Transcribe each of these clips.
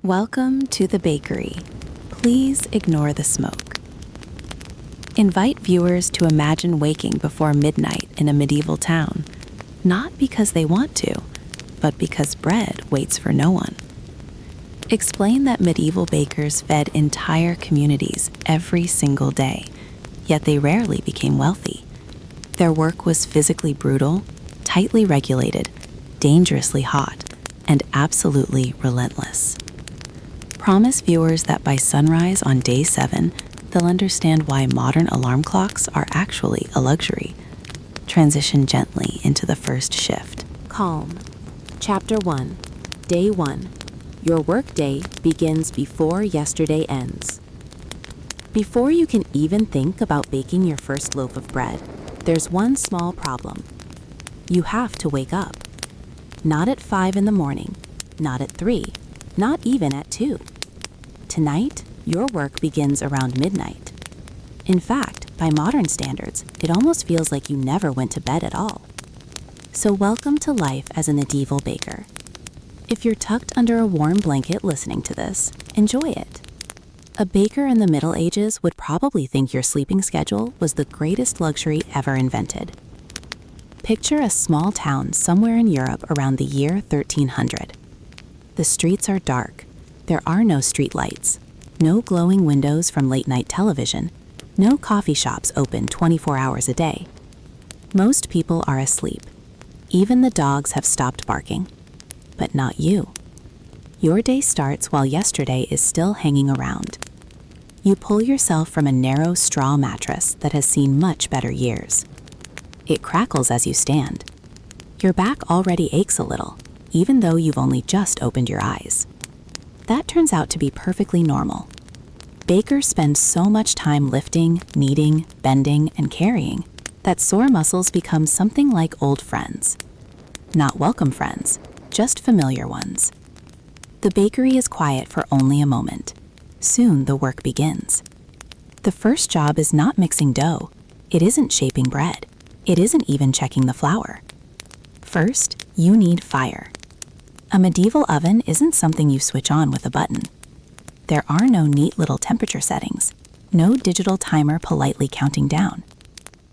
Welcome to the bakery. Please ignore the smoke. Invite viewers to imagine waking before midnight in a medieval town, not because they want to, but because bread waits for no one. Explain that medieval bakers fed entire communities every single day, yet they rarely became wealthy. Their work was physically brutal, tightly regulated, dangerously hot, and absolutely relentless. Promise viewers that by sunrise on day 7, they'll understand why modern alarm clocks are actually a luxury. Transition gently into the first shift. Calm. Chapter 1. Day 1. Your workday begins before yesterday ends. Before you can even think about baking your first loaf of bread, there's one small problem. You have to wake up. Not at 5 in the morning, not at 3, not even at 2. Tonight, your work begins around midnight. In fact, by modern standards, it almost feels like you never went to bed at all. So welcome to life as a medieval baker. If you're tucked under a warm blanket listening to this, enjoy it. A baker in the Middle Ages would probably think your sleeping schedule was the greatest luxury ever invented. Picture a small town somewhere in Europe around the year 1300. The streets are dark. There are no street lights, no glowing windows from late-night television, no coffee shops open 24 hours a day. Most people are asleep. Even the dogs have stopped barking. But not you. Your day starts while yesterday is still hanging around. You pull yourself from a narrow straw mattress that has seen much better years. It crackles as you stand. Your back already aches a little, even though you've only just opened your eyes. That turns out to be perfectly normal. Bakers spend so much time lifting, kneading, bending, and carrying that sore muscles become something like old friends. Not welcome friends, just familiar ones. The bakery is quiet for only a moment. Soon the work begins. The first job is not mixing dough. It isn't shaping bread. It isn't even checking the flour. First, you need fire. A medieval oven isn't something you switch on with a button. There are no neat little temperature settings, no digital timer politely counting down.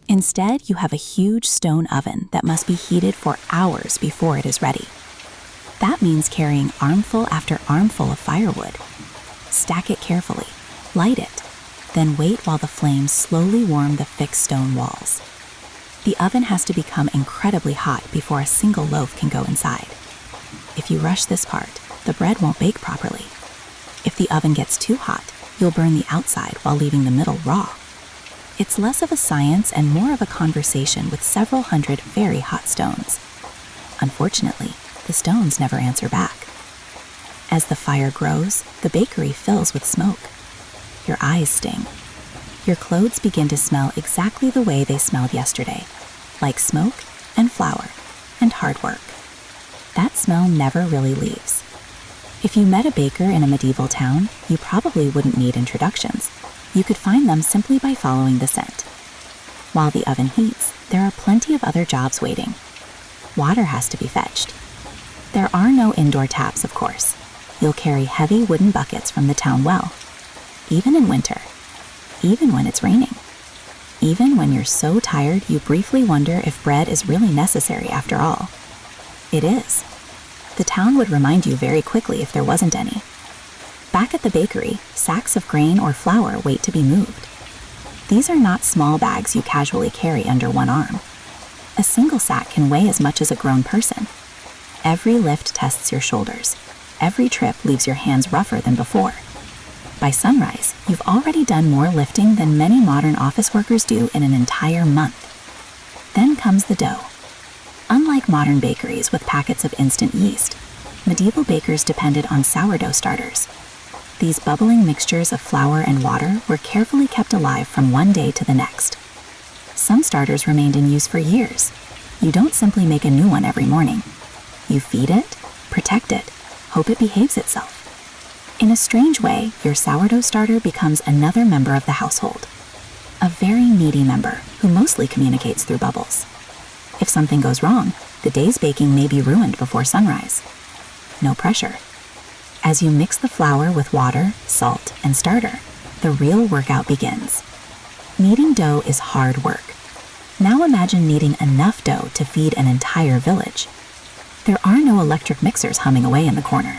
Instead, you have a huge stone oven that must be heated for hours before it is ready. That means carrying armful after armful of firewood. Stack it carefully, light it, then wait while the flames slowly warm the thick stone walls. The oven has to become incredibly hot before a single loaf can go inside. If you rush this part, the bread won't bake properly. If the oven gets too hot, you'll burn the outside while leaving the middle raw. It's less of a science and more of a conversation with several hundred very hot stones. Unfortunately, the stones never answer back. As the fire grows, the bakery fills with smoke. Your eyes sting. Your clothes begin to smell exactly the way they smelled yesterday, like smoke and flour and hard work. That smell never really leaves. If you met a baker in a medieval town, you probably wouldn't need introductions. You could find them simply by following the scent. While the oven heats, there are plenty of other jobs waiting. Water has to be fetched. There are no indoor taps, of course. You'll carry heavy wooden buckets from the town well. Even in winter. Even when it's raining. Even when you're so tired you briefly wonder if bread is really necessary after all. It is. The town would remind you very quickly if there wasn't any. Back at the bakery, sacks of grain or flour wait to be moved. These are not small bags you casually carry under one arm. A single sack can weigh as much as a grown person. Every lift tests your shoulders. Every trip leaves your hands rougher than before. By sunrise, you've already done more lifting than many modern office workers do in an entire month. Then comes the dough. Unlike modern bakeries with packets of instant yeast, medieval bakers depended on sourdough starters. These bubbling mixtures of flour and water were carefully kept alive from one day to the next. Some starters remained in use for years. You don't simply make a new one every morning. You feed it, protect it, hope it behaves itself. In a strange way, your sourdough starter becomes another member of the household. A very needy member who mostly communicates through bubbles. If something goes wrong, the day's baking may be ruined before sunrise. No pressure. As you mix the flour with water, salt, and starter, the real workout begins. Kneading dough is hard work. Now imagine kneading enough dough to feed an entire village. There are no electric mixers humming away in the corner.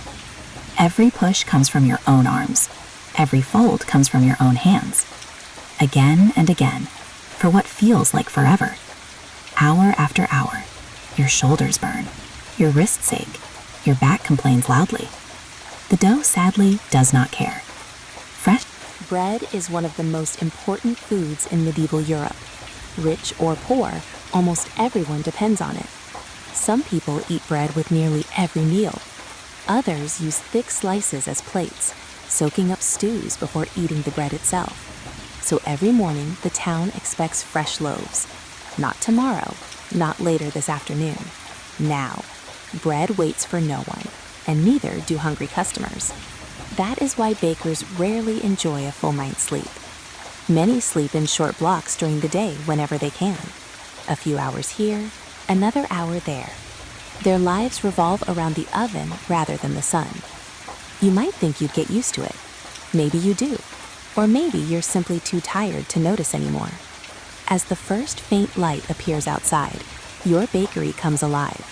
Every push comes from your own arms. Every fold comes from your own hands. Again and again, for what feels like forever. Hour after hour, your shoulders burn, your wrists ache, your back complains loudly. The dough sadly does not care. Fresh Bread is one of the most important foods in medieval Europe. Rich or poor, almost everyone depends on it. Some people eat bread with nearly every meal. Others use thick slices as plates, soaking up stews before eating the bread itself. So every morning, the town expects fresh loaves. Not tomorrow, not later this afternoon. Now. Bread waits for no one, and neither do hungry customers. That is why bakers rarely enjoy a full night's sleep. Many sleep in short blocks during the day whenever they can. A few hours here, another hour there. Their lives revolve around the oven rather than the sun. You might think you'd get used to it. Maybe you do. Or maybe you're simply too tired to notice anymore. As the first faint light appears outside, your bakery comes alive.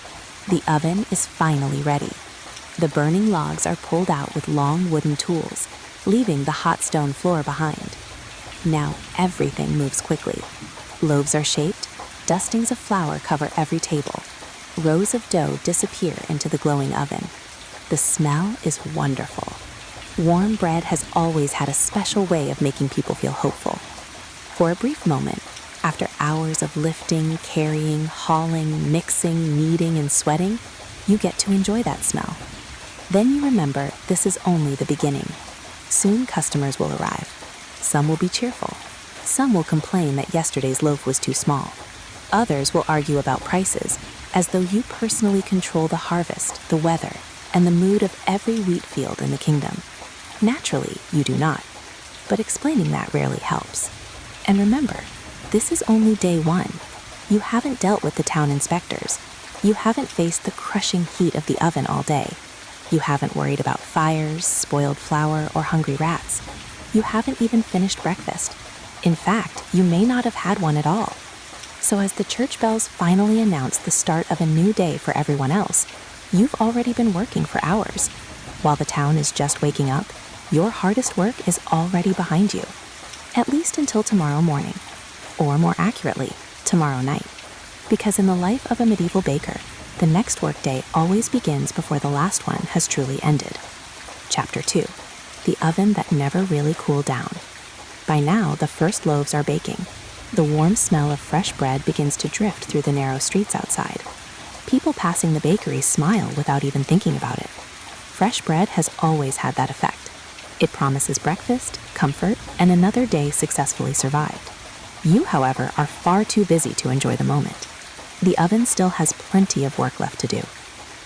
The oven is finally ready. The burning logs are pulled out with long wooden tools, leaving the hot stone floor behind. Now everything moves quickly. Loaves are shaped, dustings of flour cover every table. Rows of dough disappear into the glowing oven. The smell is wonderful. Warm bread has always had a special way of making people feel hopeful. For a brief moment, after hours of lifting, carrying, hauling, mixing, kneading, and sweating, you get to enjoy that smell. Then you remember this is only the beginning. Soon customers will arrive. Some will be cheerful. Some will complain that yesterday's loaf was too small. Others will argue about prices, as though you personally control the harvest, the weather, and the mood of every wheat field in the kingdom. Naturally, you do not. But explaining that rarely helps. And remember, this is only day one. You haven't dealt with the town inspectors. You haven't faced the crushing heat of the oven all day. You haven't worried about fires, spoiled flour, or hungry rats. You haven't even finished breakfast. In fact, you may not have had one at all. So as the church bells finally announce the start of a new day for everyone else, you've already been working for hours. While the town is just waking up, your hardest work is already behind you. At least until tomorrow morning. Or more accurately, tomorrow night. Because in the life of a medieval baker, the next workday always begins before the last one has truly ended. Chapter 2. The oven that never really cooled down. By now, the first loaves are baking. The warm smell of fresh bread begins to drift through the narrow streets outside. People passing the bakery smile without even thinking about it. Fresh bread has always had that effect. It promises breakfast, comfort, and another day successfully survived. You, however, are far too busy to enjoy the moment. The oven still has plenty of work left to do.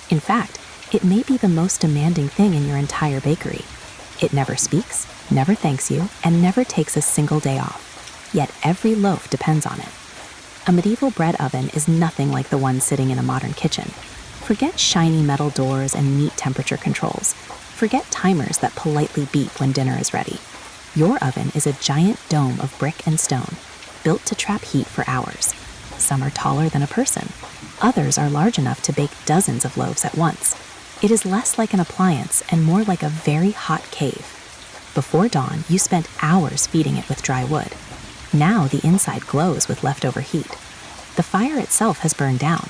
In fact, it may be the most demanding thing in your entire bakery. It never speaks, never thanks you, and never takes a single day off. Yet every loaf depends on it. A medieval bread oven is nothing like the one sitting in a modern kitchen. Forget shiny metal doors and neat temperature controls. Forget timers that politely beep when dinner is ready. Your oven is a giant dome of brick and stone, built to trap heat for hours. Some are taller than a person. Others are large enough to bake dozens of loaves at once. It is less like an appliance and more like a very hot cave. Before dawn, you spent hours feeding it with dry wood. Now the inside glows with leftover heat. The fire itself has burned down,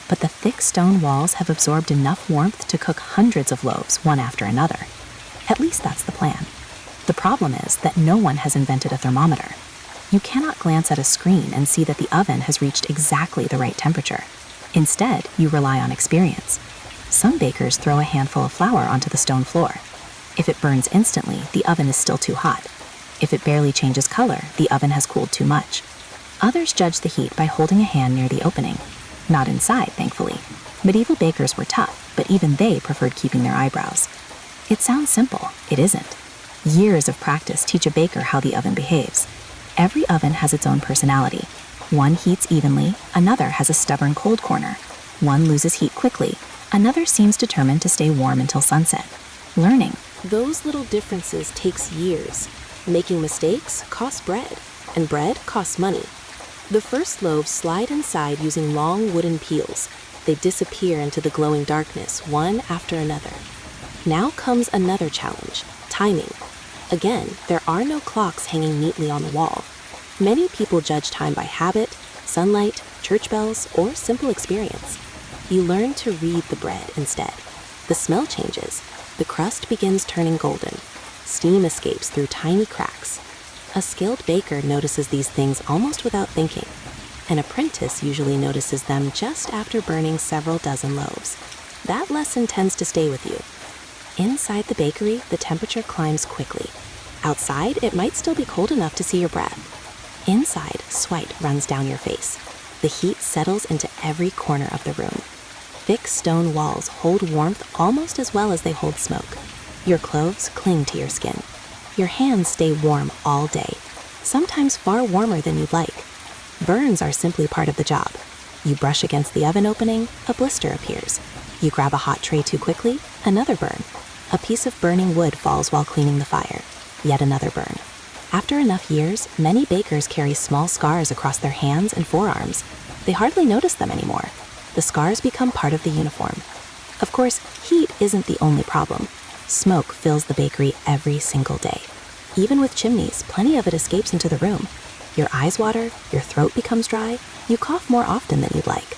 but the thick stone walls have absorbed enough warmth to cook hundreds of loaves one after another. At least that's the plan. The problem is that no one has invented a thermometer. You cannot glance at a screen and see that the oven has reached exactly the right temperature. Instead, you rely on experience. Some bakers throw a handful of flour onto the stone floor. If it burns instantly, the oven is still too hot. If it barely changes color, the oven has cooled too much. Others judge the heat by holding a hand near the opening. Not inside, thankfully. Medieval bakers were tough, but even they preferred keeping their eyebrows. It sounds simple. It isn't. Years of practice teach a baker how the oven behaves. Every oven has its own personality. One heats evenly, another has a stubborn cold corner. One loses heat quickly, another seems determined to stay warm until sunset. learning. Those little differences takes years. Making mistakes costs bread, and bread costs money. The first loaves slide inside using long wooden peels. They disappear into the glowing darkness, one after another. Now comes another challenge, timing. Again, there are no clocks hanging neatly on the wall. Many people judge time by habit, sunlight, church bells, or simple experience. You learn to read the bread instead. The smell changes. The crust begins turning golden. Steam escapes through tiny cracks. A skilled baker notices these things almost without thinking. An apprentice usually notices them just after burning several dozen loaves. That lesson tends to stay with you. Inside the bakery, the temperature climbs quickly. Outside, it might still be cold enough to see your breath. Inside, sweat runs down your face. The heat settles into every corner of the room. Thick stone walls hold warmth almost as well as they hold smoke. Your clothes cling to your skin. Your hands stay warm all day, sometimes far warmer than you'd like. Burns are simply part of the job. You brush against the oven opening, a blister appears. You grab a hot tray too quickly, another burn. A piece of burning wood falls while cleaning the fire, yet another burn. After enough years, many bakers carry small scars across their hands and forearms. They hardly notice them anymore. The scars become part of the uniform. Of course, heat isn't the only problem. Smoke fills the bakery every single day. Even with chimneys, plenty of it escapes into the room. Your eyes water, your throat becomes dry, you cough more often than you'd like.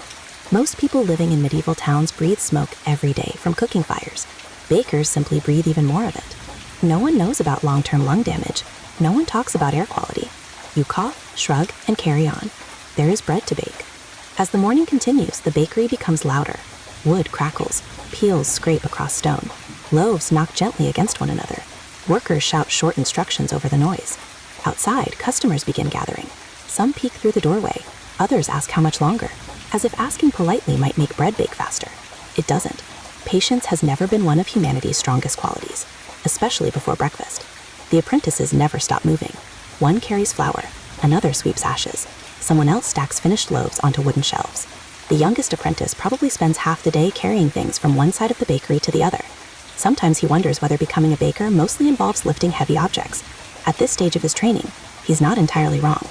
Most people living in medieval towns breathe smoke every day from cooking fires. Bakers simply breathe even more of it. No one knows about long-term lung damage. No one talks about air quality. You cough, shrug, and carry on. There is bread to bake. As the morning continues, the bakery becomes louder. Wood crackles, peels scrape across stone. Loaves knock gently against one another. Workers shout short instructions over the noise. Outside, customers begin gathering. Some peek through the doorway. Others ask how much longer, as if asking politely might make bread bake faster. It doesn't. Patience has never been one of humanity's strongest qualities, especially before breakfast. The apprentices never stop moving. One carries flour, another sweeps ashes. Someone else stacks finished loaves onto wooden shelves. The youngest apprentice probably spends half the day carrying things from one side of the bakery to the other. Sometimes he wonders whether becoming a baker mostly involves lifting heavy objects. At this stage of his training, he's not entirely wrong.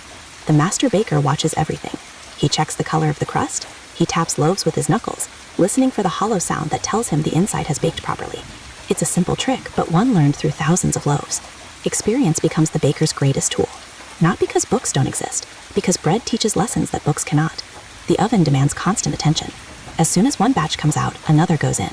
The master baker watches everything. He checks the color of the crust. He taps loaves with his knuckles, listening for the hollow sound that tells him the inside has baked properly. It's a simple trick, but one learned through thousands of loaves. Experience becomes the baker's greatest tool. Not because books don't exist, because bread teaches lessons that books cannot. The oven demands constant attention. As soon as one batch comes out, another goes in.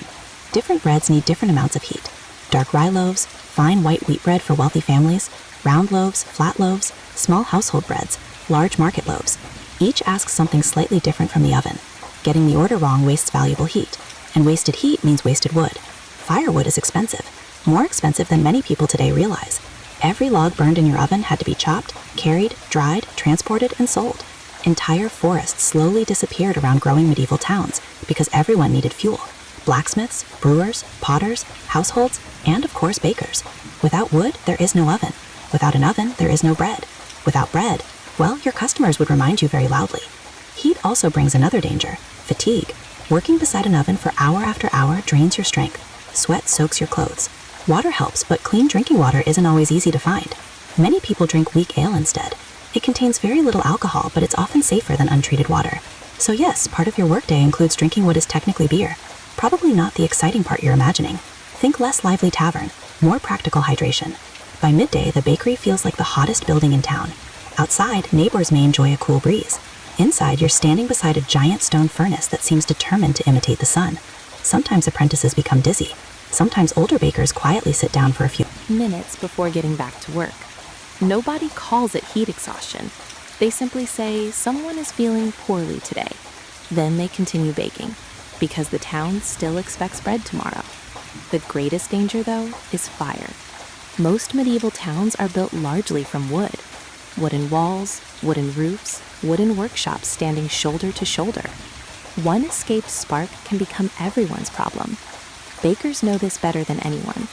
Different breads need different amounts of heat. Dark rye loaves, fine white wheat bread for wealthy families, round loaves, flat loaves, small household breads, large market loaves. Each asks something slightly different from the oven. Getting the order wrong wastes valuable heat, and wasted heat means wasted wood. Firewood is expensive, more expensive than many people today realize. Every log burned in your oven had to be chopped, carried, dried, transported, and sold. Entire forests slowly disappeared around growing medieval towns because everyone needed fuel. Blacksmiths, brewers, potters, households, and of course bakers. Without wood, there is no oven. Without an oven, there is no bread. Without bread, well, your customers would remind you very loudly. Heat also brings another danger, fatigue. Working beside an oven for hour after hour drains your strength. Sweat soaks your clothes. Water helps, but clean drinking water isn't always easy to find. Many people drink weak ale instead. It contains very little alcohol, but it's often safer than untreated water. So yes, part of your workday includes drinking what is technically beer. Probably not the exciting part you're imagining. Think less lively tavern, more practical hydration. By midday, the bakery feels like the hottest building in town. Outside, neighbors may enjoy a cool breeze. Inside, you're standing beside a giant stone furnace that seems determined to imitate the sun. Sometimes apprentices become dizzy. Sometimes older bakers quietly sit down for a few minutes before getting back to work. Nobody calls it heat exhaustion. They simply say someone is feeling poorly today. Then they continue baking, because the town still expects bread tomorrow. The greatest danger, though, is fire. Most medieval towns are built largely from wood. Wooden walls, wooden roofs, wooden workshops standing shoulder to shoulder. One escaped spark can become everyone's problem. Bakers know this better than anyone.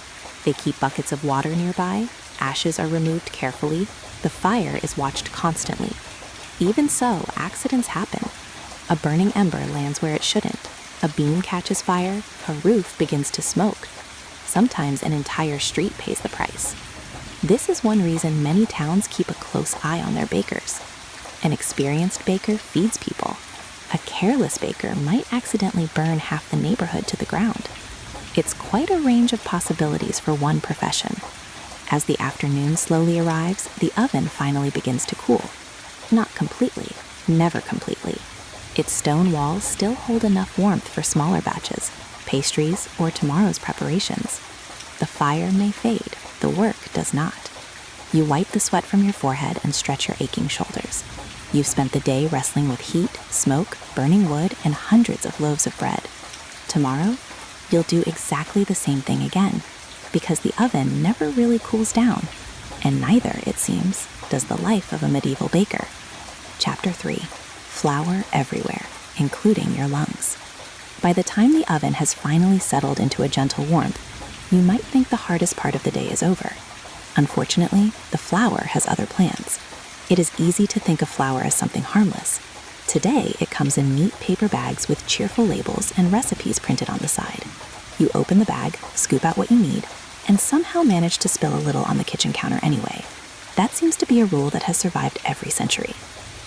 They keep buckets of water nearby, ashes are removed carefully, the fire is watched constantly. Even so, accidents happen. A burning ember lands where it shouldn't. A beam catches fire, a roof begins to smoke. Sometimes an entire street pays the price. This is one reason many towns keep a close eye on their bakers. An experienced baker feeds people. A careless baker might accidentally burn half the neighborhood to the ground. It's quite a range of possibilities for one profession. As the afternoon slowly arrives, the oven finally begins to cool. Not completely, never completely. Its stone walls still hold enough warmth for smaller batches, pastries, or tomorrow's preparations. The fire may fade, the work does not. You wipe the sweat from your forehead and stretch your aching shoulders. You've spent the day wrestling with heat, smoke, burning wood, and hundreds of loaves of bread. Tomorrow, you'll do exactly the same thing again, because the oven never really cools down, and neither, it seems, does the life of a medieval baker. Chapter 3. Flour everywhere, including your lungs. By the time the oven has finally settled into a gentle warmth, you might think the hardest part of the day is over. Unfortunately, the flour has other plans. It is easy to think of flour as something harmless. Today, it comes in neat paper bags with cheerful labels and recipes printed on the side. You open the bag, scoop out what you need, and somehow manage to spill a little on the kitchen counter anyway. That seems to be a rule that has survived every century.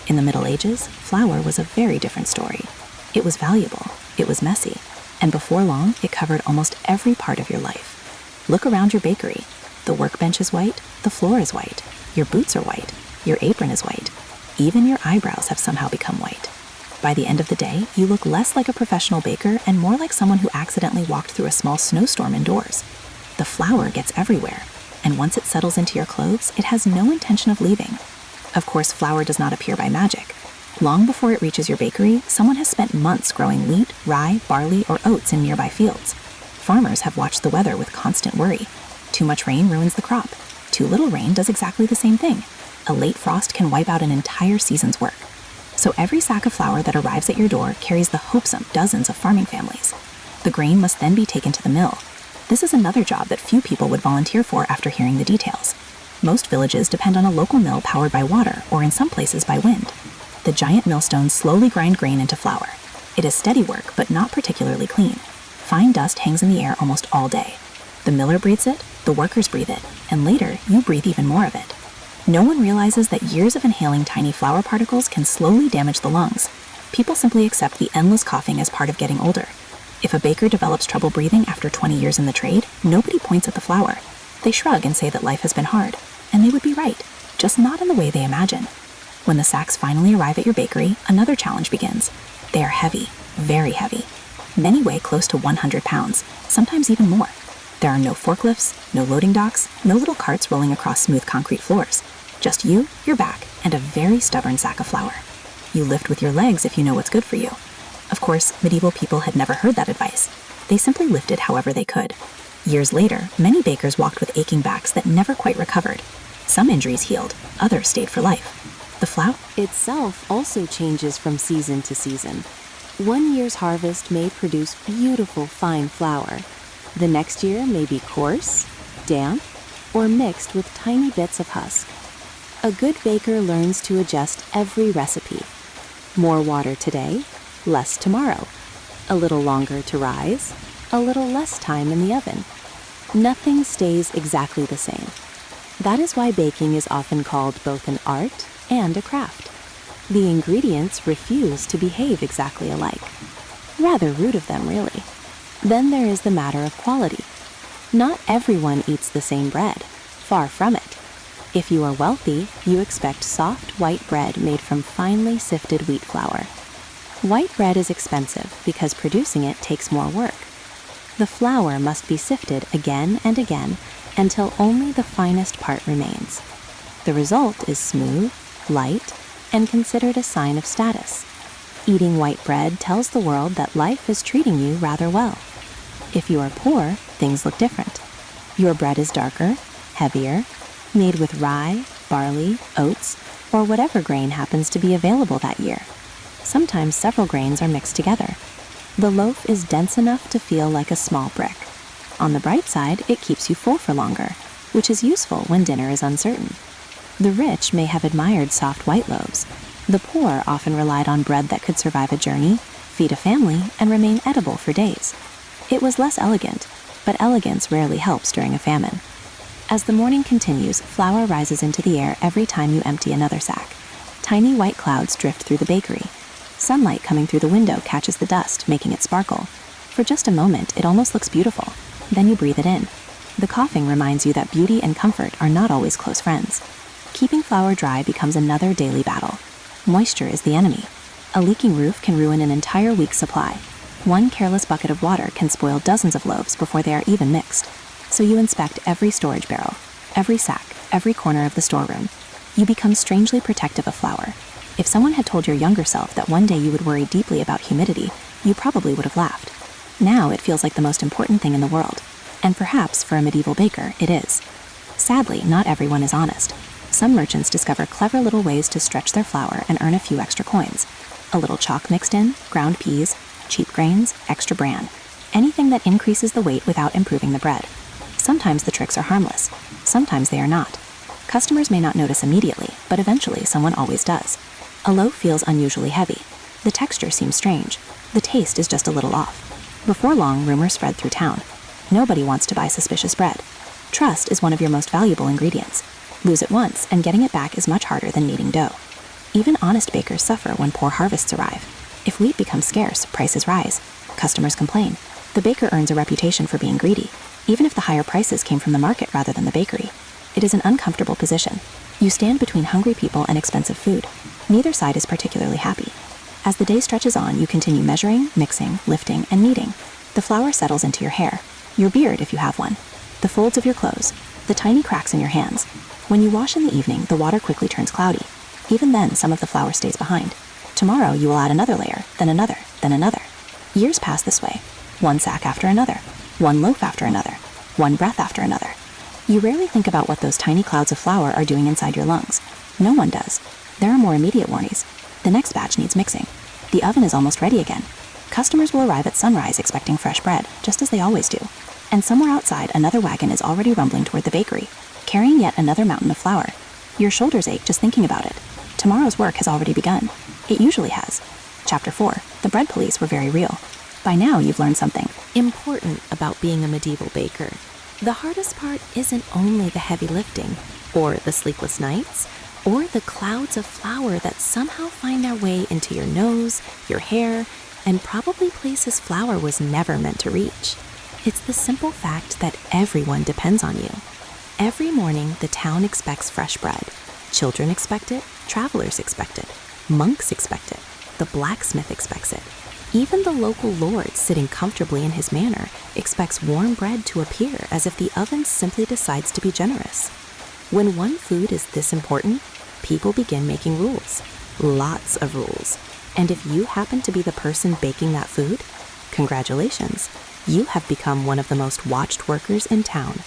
In the Middle Ages, flour was a very different story. It was valuable, it was messy, and before long, it covered almost every part of your life. Look around your bakery. The workbench is white, the floor is white, your boots are white, your apron is white. Even your eyebrows have somehow become white. By the end of the day, you look less like a professional baker and more like someone who accidentally walked through a small snowstorm indoors. The flour gets everywhere, and once it settles into your clothes, it has no intention of leaving. Of course, flour does not appear by magic. Long before it reaches your bakery, someone has spent months growing wheat, rye, barley, or oats in nearby fields. Farmers have watched the weather with constant worry. Too much rain ruins the crop. Too little rain does exactly the same thing. A late frost can wipe out an entire season's work. So every sack of flour that arrives at your door carries the hopes of dozens of farming families. The grain must then be taken to the mill. This is another job that few people would volunteer for after hearing the details. Most villages depend on a local mill powered by water, or in some places by wind. The giant millstones slowly grind grain into flour. It is steady work, but not particularly clean. Fine dust hangs in the air almost all day. The miller breathes it, the workers breathe it, and later, you breathe even more of it. No one realizes that years of inhaling tiny flour particles can slowly damage the lungs. People simply accept the endless coughing as part of getting older. If a baker develops trouble breathing after 20 years in the trade, nobody points at the flour. They shrug and say that life has been hard. And they would be right, just not in the way they imagine. When the sacks finally arrive at your bakery, another challenge begins. They are heavy, very heavy. Many weigh close to 100 pounds, sometimes even more. There are no forklifts, no loading docks, no little carts rolling across smooth concrete floors. Just you, your back, and a very stubborn sack of flour. You lift with your legs if you know what's good for you. Of course, medieval people had never heard that advice. They simply lifted however they could. Years later, many bakers walked with aching backs that never quite recovered. Some injuries healed, others stayed for life. The flour itself also changes from season to season. One year's harvest may produce beautiful, fine flour. The next year may be coarse, damp, or mixed with tiny bits of husk. A good baker learns to adjust every recipe. More water today, less tomorrow. A little longer to rise, a little less time in the oven. Nothing stays exactly the same. That is why baking is often called both an art and a craft. The ingredients refuse to behave exactly alike. Rather rude of them, really. Then there is the matter of quality. Not everyone eats the same bread. Far from it. If you are wealthy, you expect soft white bread made from finely sifted wheat flour. White bread is expensive because producing it takes more work. The flour must be sifted again and again until only the finest part remains. The result is smooth, light, and considered a sign of status. Eating white bread tells the world that life is treating you rather well. If you are poor, things look different. Your bread is darker, heavier, made with rye, barley, oats, or whatever grain happens to be available that year. Sometimes several grains are mixed together. The loaf is dense enough to feel like a small brick. On the bright side, it keeps you full for longer, which is useful when dinner is uncertain. The rich may have admired soft white loaves. The poor often relied on bread that could survive a journey, feed a family, and remain edible for days. It was less elegant, but elegance rarely helps during a famine. As the morning continues, flour rises into the air every time you empty another sack. Tiny white clouds drift through the bakery. Sunlight coming through the window catches the dust, making it sparkle. For just a moment, it almost looks beautiful. Then you breathe it in. The coughing reminds you that beauty and comfort are not always close friends. Keeping flour dry becomes another daily battle. Moisture is the enemy. A leaking roof can ruin an entire week's supply. One careless bucket of water can spoil dozens of loaves before they are even mixed. So you inspect every storage barrel, every sack, every corner of the storeroom. You become strangely protective of flour. If someone had told your younger self that one day you would worry deeply about humidity, you probably would have laughed. Now it feels like the most important thing in the world. And perhaps for a medieval baker, it is. Sadly, not everyone is honest. Some merchants discover clever little ways to stretch their flour and earn a few extra coins. A little chalk mixed in, ground peas, cheap grains, extra bran. Anything that increases the weight without improving the bread. Sometimes the tricks are harmless. Sometimes they are not. Customers may not notice immediately, but eventually someone always does. A loaf feels unusually heavy. The texture seems strange. The taste is just a little off. Before long, rumors spread through town. Nobody wants to buy suspicious bread. Trust is one of your most valuable ingredients. Lose it once, and getting it back is much harder than kneading dough. Even honest bakers suffer when poor harvests arrive. If wheat becomes scarce, prices rise. Customers complain. The baker earns a reputation for being greedy, even if the higher prices came from the market rather than the bakery. It is an uncomfortable position. You stand between hungry people and expensive food. Neither side is particularly happy. As the day stretches on, you continue measuring, mixing, lifting, and kneading. The flour settles into your hair, your beard if you have one, the folds of your clothes, the tiny cracks in your hands. When you wash in the evening, the water quickly turns cloudy. Even then, some of the flour stays behind. Tomorrow, you will add another layer, then another, then another. Years pass this way. One sack after another. One loaf after another. One breath after another. You rarely think about what those tiny clouds of flour are doing inside your lungs. No one does. There are more immediate worries. The next batch needs mixing. The oven is almost ready again. Customers will arrive at sunrise expecting fresh bread, just as they always do. And somewhere outside, another wagon is already rumbling toward the bakery, carrying yet another mountain of flour. Your shoulders ache just thinking about it. Tomorrow's work has already begun. It usually has. Chapter 4. The bread police were very real. By now, you've learned something Important about being a medieval baker. The hardest part isn't only the heavy lifting, or the sleepless nights, or the clouds of flour that somehow find their way into your nose, your hair, and probably places flour was never meant to reach. It's the simple fact that everyone depends on you. Every morning, the town expects fresh bread. Children expect it, travelers expect it, monks expect it, the blacksmith expects it. Even the local lord sitting comfortably in his manor expects warm bread to appear as if the oven simply decides to be generous. When one food is this important, people begin making rules. Lots of rules. And if you happen to be the person baking that food, congratulations, you have become one of the most watched workers in town.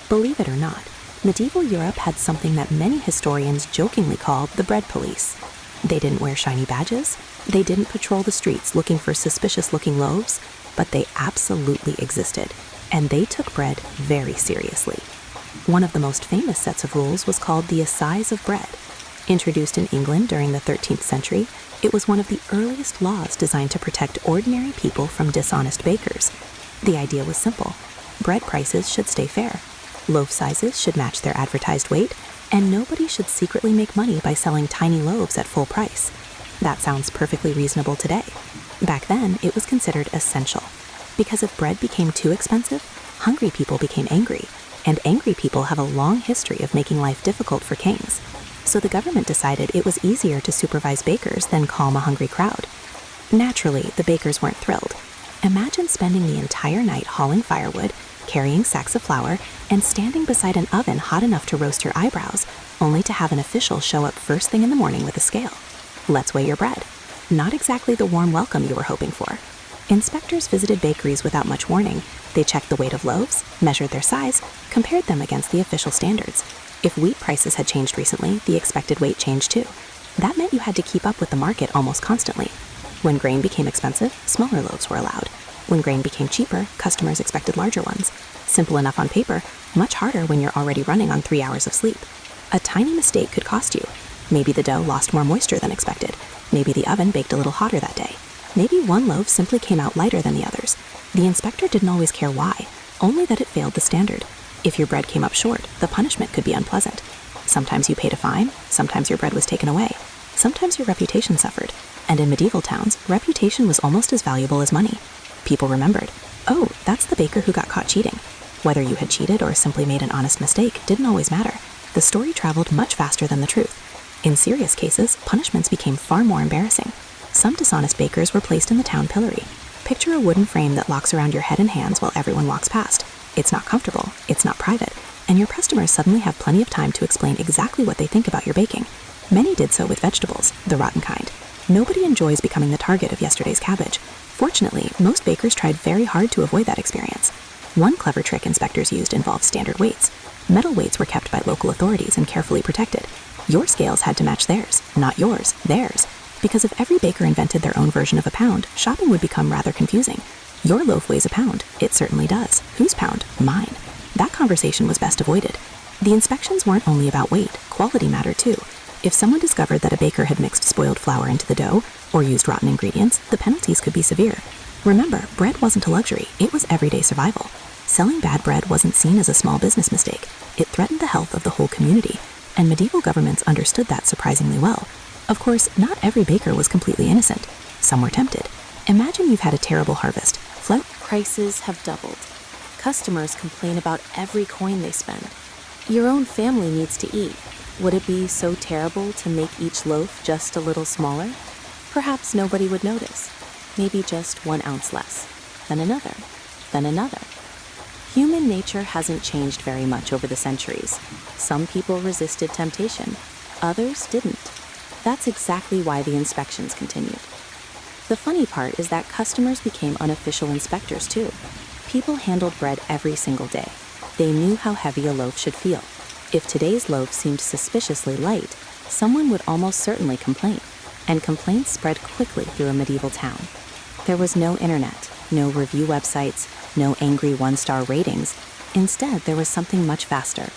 Believe it or not, medieval Europe had something that many historians jokingly called the bread police. They didn't wear shiny badges, they didn't patrol the streets looking for suspicious-looking loaves, but they absolutely existed, and they took bread very seriously. One of the most famous sets of rules was called the Assize of Bread. Introduced in England during the 13th century, it was one of the earliest laws designed to protect ordinary people from dishonest bakers. The idea was simple. Bread prices should stay fair. Loaf sizes should match their advertised weight, and nobody should secretly make money by selling tiny loaves at full price. That sounds perfectly reasonable today. Back then, it was considered essential, because if bread became too expensive, hungry people became angry, and angry people have a long history of making life difficult for kings. So the government decided it was easier to supervise bakers than calm a hungry crowd. Naturally, the bakers weren't thrilled. Imagine spending the entire night hauling firewood, carrying sacks of flour, and standing beside an oven hot enough to roast your eyebrows, only to have an official show up first thing in the morning with a scale. Let's weigh your bread. Not exactly the warm welcome you were hoping for. Inspectors visited bakeries without much warning. They checked the weight of loaves, measured their size, compared them against the official standards. If wheat prices had changed recently, the expected weight changed too. That meant you had to keep up with the market almost constantly. When grain became expensive, smaller loaves were allowed. When grain became cheaper, customers expected larger ones. Simple enough on paper, much harder when you're already running on 3 hours of sleep. A tiny mistake could cost you. Maybe the dough lost more moisture than expected. Maybe the oven baked a little hotter that day. Maybe one loaf simply came out lighter than the others. The inspector didn't always care why. only that it failed the standard. If your bread came up short, the punishment could be unpleasant. Sometimes you paid a fine, sometimes your bread was taken away, sometimes your reputation suffered. And in medieval towns, reputation was almost as valuable as money. People remembered, oh, that's the baker who got caught cheating. Whether you had cheated or simply made an honest mistake didn't always matter. The story traveled much faster than the truth. In serious cases, punishments became far more embarrassing. Some dishonest bakers were placed in the town pillory. Picture a wooden frame that locks around your head and hands while everyone walks past. It's not comfortable, it's not private, and your customers suddenly have plenty of time to explain exactly what they think about your baking. Many did so with vegetables, the rotten kind. Nobody enjoys becoming the target of yesterday's cabbage. Fortunately, most bakers tried very hard to avoid that experience. One clever trick inspectors used involved standard weights. Metal weights were kept by local authorities and carefully protected. Your scales had to match theirs, not yours, theirs. Because if every baker invented their own version of a pound, shopping would become rather confusing. Your loaf weighs a pound. It certainly does. Whose pound? Mine. That conversation was best avoided. The inspections weren't only about weight, quality mattered too. If someone discovered that a baker had mixed spoiled flour into the dough or used rotten ingredients, the penalties could be severe. Remember, bread wasn't a luxury, it was everyday survival. Selling bad bread wasn't seen as a small business mistake. It threatened the health of the whole community, and medieval governments understood that surprisingly well. Of course, not every baker was completely innocent. Some were tempted. Imagine you've had a terrible harvest. Prices have doubled. Customers complain about every coin they spend. Your own family needs to eat. Would it be so terrible to make each loaf just a little smaller? Perhaps nobody would notice. Maybe just 1 ounce less. Then another. Then another. Human nature hasn't changed very much over the centuries. Some people resisted temptation. Others didn't. That's exactly why the inspections continued. The funny part is that customers became unofficial inspectors too. People handled bread every single day. They knew how heavy a loaf should feel. If today's loaf seemed suspiciously light, someone would almost certainly complain. And complaints spread quickly through a medieval town. There was no internet, no review websites, no angry 1-star ratings. Instead, there was something much faster.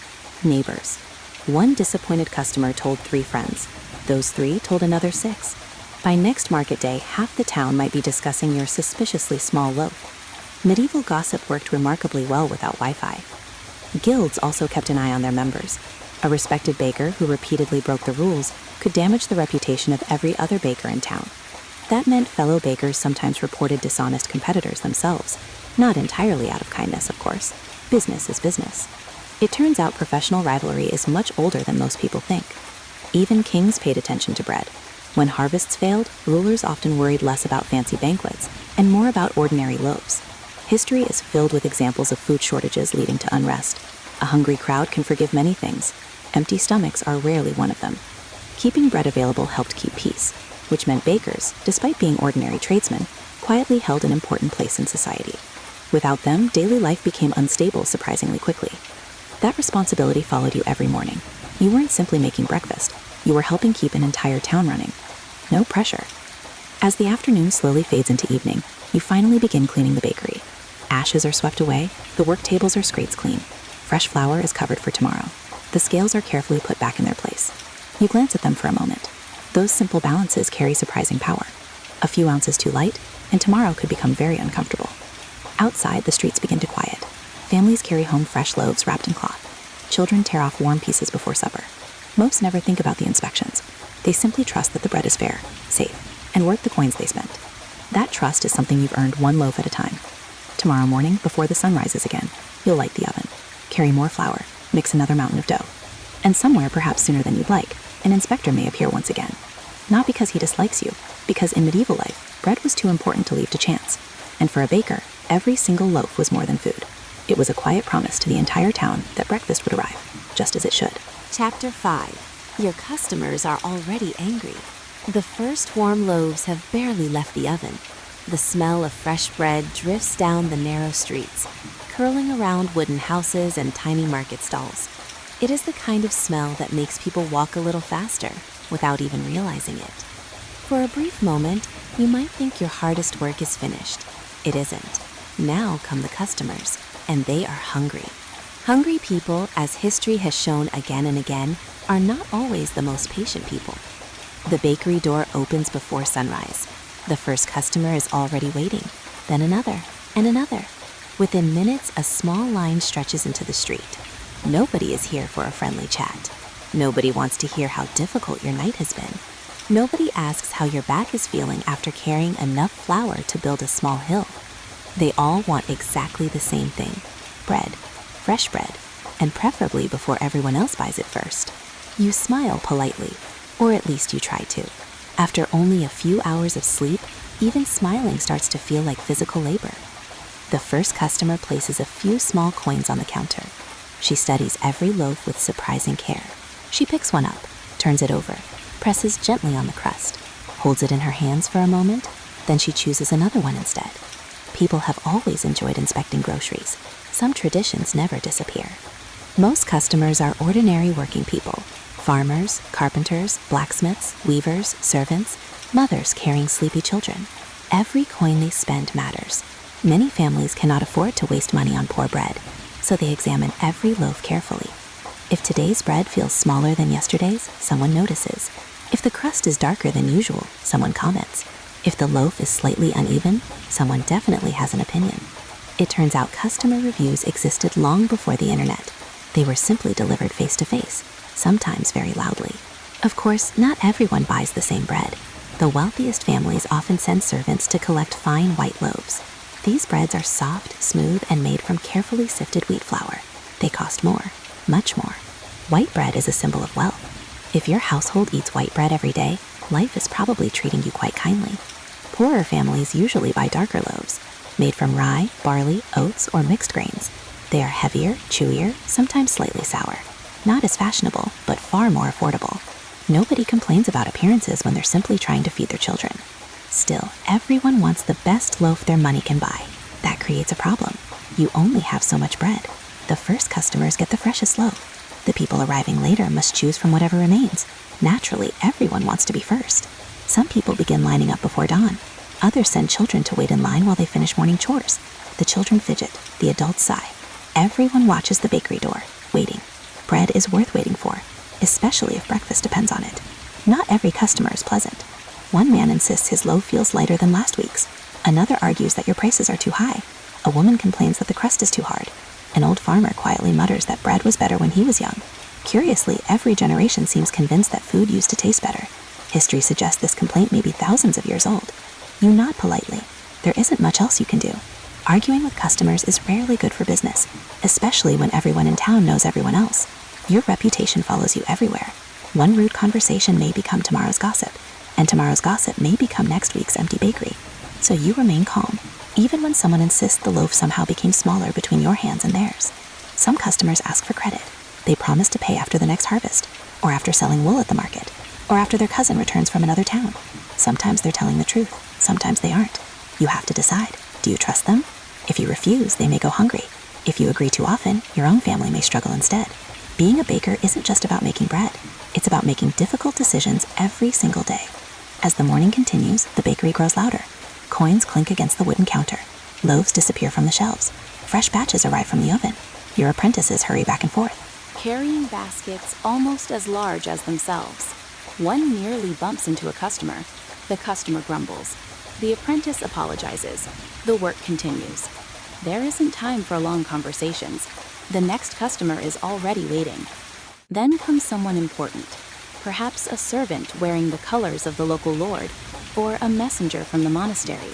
Neighbors. One disappointed customer told 3 friends. Those 3 told another 6. By next market day, half the town might be discussing your suspiciously small loaf. Medieval gossip worked remarkably well without Wi-Fi. Guilds also kept an eye on their members. A respected baker who repeatedly broke the rules could damage the reputation of every other baker in town. That meant fellow bakers sometimes reported dishonest competitors themselves. Not entirely out of kindness, of course. Business is business. It turns out professional rivalry is much older than most people think. Even kings paid attention to bread. When harvests failed, rulers often worried less about fancy banquets and more about ordinary loaves. History is filled with examples of food shortages leading to unrest. A hungry crowd can forgive many things. Empty stomachs are rarely one of them. Keeping bread available helped keep peace, which meant bakers, despite being ordinary tradesmen, quietly held an important place in society. Without them, daily life became unstable surprisingly quickly. That responsibility followed you every morning. You weren't simply making breakfast. You were helping keep an entire town running. No pressure. As the afternoon slowly fades into evening, you finally begin cleaning the bakery. Ashes are swept away, the work tables are scraped clean. Fresh flour is covered for tomorrow. The scales are carefully put back in their place. You glance at them for a moment. Those simple balances carry surprising power. A few ounces too light, and tomorrow could become very uncomfortable. Outside, the streets begin to quiet. Families carry home fresh loaves wrapped in cloth. Children tear off warm pieces before supper. Most never think about the inspections. They simply trust that the bread is fair, safe, and worth the coins they spent. That trust is something you've earned one loaf at a time. Tomorrow morning, before the sun rises again, you'll light the oven, carry more flour, mix another mountain of dough. And somewhere, perhaps sooner than you'd like, an inspector may appear once again. Not because he dislikes you, because in medieval life, bread was too important to leave to chance. And for a baker, every single loaf was more than food. It was a quiet promise to the entire town that breakfast would arrive, just as it should. Chapter 5. Your customers are already angry. The first warm loaves have barely left the oven. The smell of fresh bread drifts down the narrow streets, curling around wooden houses and tiny market stalls. It is the kind of smell that makes people walk a little faster without even realizing it. For a brief moment, you might think your hardest work is finished. It isn't. Now come the customers, and they are hungry. Hungry people, as history has shown again and again, are not always the most patient people. The bakery door opens before sunrise. The first customer is already waiting, then another, and another. Within minutes, a small line stretches into the street. Nobody is here for a friendly chat. Nobody wants to hear how difficult your night has been. Nobody asks how your back is feeling after carrying enough flour to build a small hill. They all want exactly the same thing: bread, fresh bread, and preferably before everyone else buys it first. You smile politely, or at least you try to. After only a few hours of sleep, even smiling starts to feel like physical labor. The first customer places a few small coins on the counter. She studies every loaf with surprising care. She picks one up, turns it over, presses gently on the crust, holds it in her hands for a moment, then she chooses another one instead. People have always enjoyed inspecting groceries. Some traditions never disappear. Most customers are ordinary working people: farmers, carpenters, blacksmiths, weavers, servants, mothers carrying sleepy children. Every coin they spend matters. Many families cannot afford to waste money on poor bread, so they examine every loaf carefully. If today's bread feels smaller than yesterday's, someone notices. If the crust is darker than usual, someone comments. If the loaf is slightly uneven, someone definitely has an opinion. It turns out customer reviews existed long before the internet. They were simply delivered face to face, sometimes very loudly. Of course, not everyone buys the same bread. The wealthiest families often send servants to collect fine white loaves. These breads are soft, smooth, and made from carefully sifted wheat flour. They cost more, much more. White bread is a symbol of wealth. If your household eats white bread every day, life is probably treating you quite kindly. Poorer families usually buy darker loaves, made from rye, barley, oats, or mixed grains. They are heavier, chewier, sometimes slightly sour. Not as fashionable, but far more affordable. Nobody complains about appearances when they're simply trying to feed their children. Still, everyone wants the best loaf their money can buy. That creates a problem. You only have so much bread. The first customers get the freshest loaf. The people arriving later must choose from whatever remains. Naturally, everyone wants to be first. Some people begin lining up before dawn. Others send children to wait in line while they finish morning chores. The children fidget, the adults sigh. Everyone watches the bakery door, waiting. Bread is worth waiting for, especially if breakfast depends on it. Not every customer is pleasant. One man insists his loaf feels lighter than last week's. Another argues that your prices are too high. A woman complains that the crust is too hard. An old farmer quietly mutters that bread was better when he was young. Curiously, every generation seems convinced that food used to taste better. History suggests this complaint may be thousands of years old. You nod politely. There isn't much else you can do. Arguing with customers is rarely good for business, especially when everyone in town knows everyone else. Your reputation follows you everywhere. One rude conversation may become tomorrow's gossip, and tomorrow's gossip may become next week's empty bakery. So you remain calm, even when someone insists the loaf somehow became smaller between your hands and theirs. Some customers ask for credit. They promise to pay after the next harvest, or after selling wool at the market, or after their cousin returns from another town. Sometimes they're telling the truth, sometimes they aren't. You have to decide. Do you trust them? If you refuse, they may go hungry. If you agree too often, your own family may struggle instead. Being a baker isn't just about making bread. It's about making difficult decisions every single day. As the morning continues, the bakery grows louder. Coins clink against the wooden counter. Loaves disappear from the shelves. Fresh batches arrive from the oven. Your apprentices hurry back and forth, Carrying baskets almost as large as themselves. One nearly bumps into a customer. The customer grumbles. The apprentice apologizes. The work continues. There isn't time for long conversations. The next customer is already waiting. Then comes someone important. Perhaps a servant wearing the colors of the local lord, or a messenger from the monastery.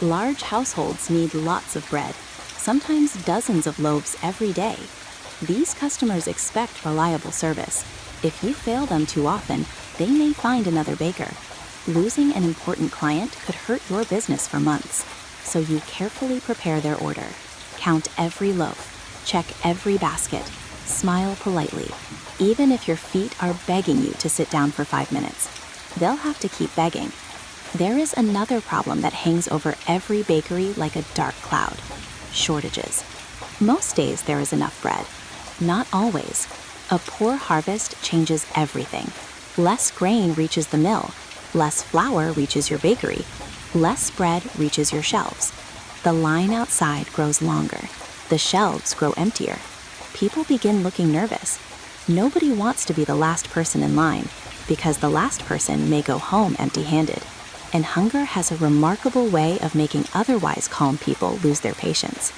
Large households need lots of bread, sometimes dozens of loaves every day. These customers expect reliable service. If you fail them too often, they may find another baker. Losing an important client could hurt your business for months. So you carefully prepare their order. Count every loaf. Check every basket. Smile politely, even if your feet are begging you to sit down for 5 minutes. They'll have to keep begging. There is another problem that hangs over every bakery like a dark cloud: shortages. Most days there is enough bread. Not always. A poor harvest changes everything. Less grain reaches the mill. Less flour reaches your bakery. Less bread reaches your shelves. The line outside grows longer. The shelves grow emptier. People begin looking nervous. Nobody wants to be the last person in line, because the last person may go home empty-handed. And hunger has a remarkable way of making otherwise calm people lose their patience.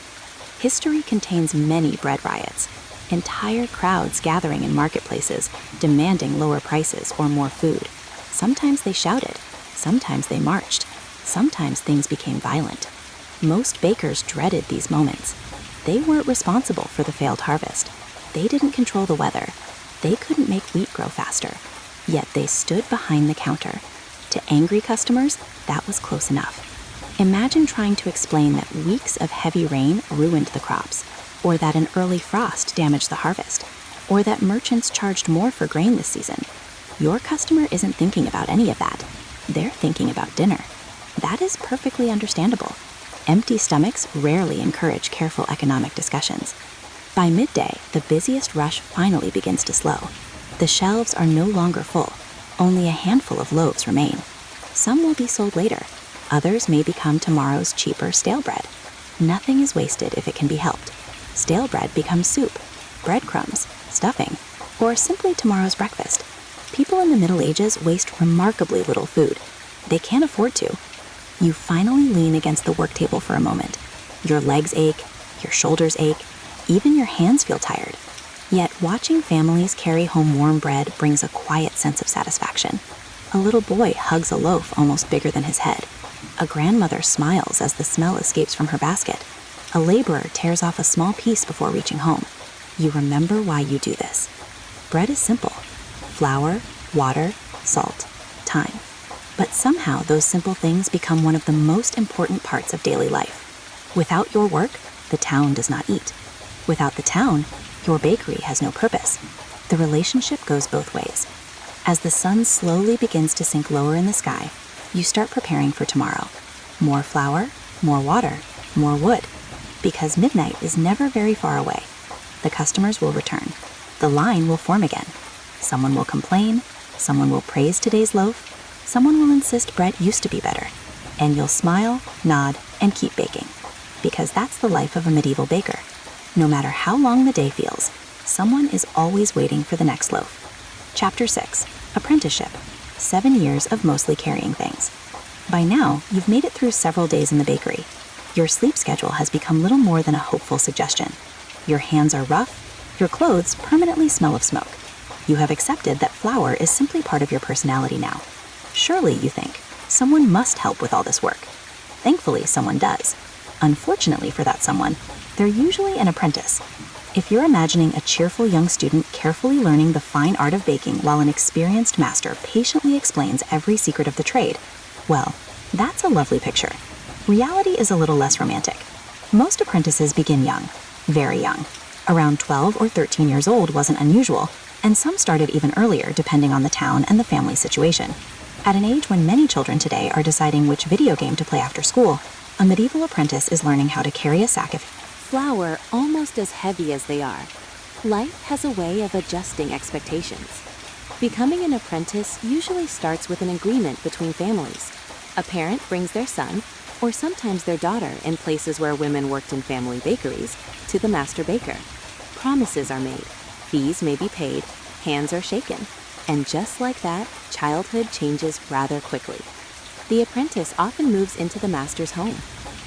History contains many bread riots, entire crowds gathering in marketplaces, demanding lower prices or more food. Sometimes they shouted, sometimes they marched, sometimes things became violent. Most bakers dreaded these moments. They weren't responsible for the failed harvest. They didn't control the weather. They couldn't make wheat grow faster. Yet they stood behind the counter. To angry customers, that was close enough. Imagine trying to explain that weeks of heavy rain ruined the crops, or that an early frost damaged the harvest, or that merchants charged more for grain this season. Your customer isn't thinking about any of that. They're thinking about dinner. That is perfectly understandable. Empty stomachs rarely encourage careful economic discussions. By midday, the busiest rush finally begins to slow. The shelves are no longer full. Only a handful of loaves remain. Some will be sold later. Others may become tomorrow's cheaper stale bread. Nothing is wasted if it can be helped. Stale bread becomes soup, breadcrumbs, stuffing, or simply tomorrow's breakfast. People in the Middle Ages waste remarkably little food. They can't afford to. You finally lean against the work table for a moment. Your legs ache, your shoulders ache, even your hands feel tired. Yet watching families carry home warm bread brings a quiet sense of satisfaction. A little boy hugs a loaf almost bigger than his head. A grandmother smiles as the smell escapes from her basket. A laborer tears off a small piece before reaching home. You remember why you do this. Bread is simple. Flour, water, salt, time. But somehow those simple things become one of the most important parts of daily life. Without your work, the town does not eat. Without the town, your bakery has no purpose. The relationship goes both ways. As the sun slowly begins to sink lower in the sky, you start preparing for tomorrow. More flour, more water, more wood. Because midnight is never very far away. The customers will return. The line will form again. Someone will complain. Someone will praise today's loaf. Someone will insist bread used to be better. And you'll smile, nod, and keep baking. Because that's the life of a medieval baker. No matter how long the day feels, someone is always waiting for the next loaf. Chapter 6, Apprenticeship. 7 years of mostly carrying things. By now, you've made it through several days in the bakery. Your sleep schedule has become little more than a hopeful suggestion. Your hands are rough, your clothes permanently smell of smoke. You have accepted that flour is simply part of your personality now. Surely, you think, someone must help with all this work. Thankfully, someone does. Unfortunately for that someone, they're usually an apprentice. If you're imagining a cheerful young student carefully learning the fine art of baking while an experienced master patiently explains every secret of the trade, well, that's a lovely picture. Reality is a little less romantic. Most apprentices begin young, very young. Around 12 or 13 years old wasn't unusual, and some started even earlier depending on the town and the family situation. At an age when many children today are deciding which video game to play after school, a medieval apprentice is learning how to carry a sack of Flour almost as heavy as they are. Life has a way of adjusting expectations. Becoming an apprentice usually starts with an agreement between families. A parent brings their son, or sometimes their daughter in places where women worked in family bakeries, to the master baker. Promises are made, fees may be paid, hands are shaken, and just like that, childhood changes rather quickly. The apprentice often moves into the master's home.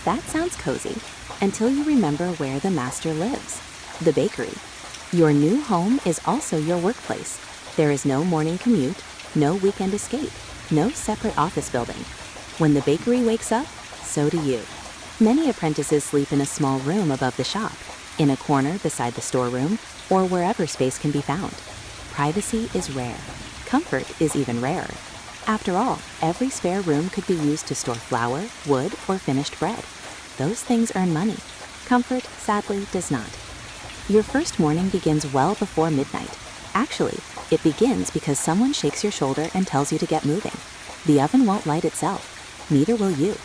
That sounds cozy, until you remember where the master lives, the bakery. Your new home is also your workplace. There is no morning commute, no weekend escape, no separate office building. When the bakery wakes up, so do you. Many apprentices sleep in a small room above the shop, in a corner beside the storeroom, or wherever space can be found. Privacy is rare. Comfort is even rarer. After all, every spare room could be used to store flour, wood, or finished bread. Those things earn money. Comfort, sadly, does not. Your first morning begins well before midnight. Actually, it begins because someone shakes your shoulder and tells you to get moving. The oven won't light itself. Neither will you.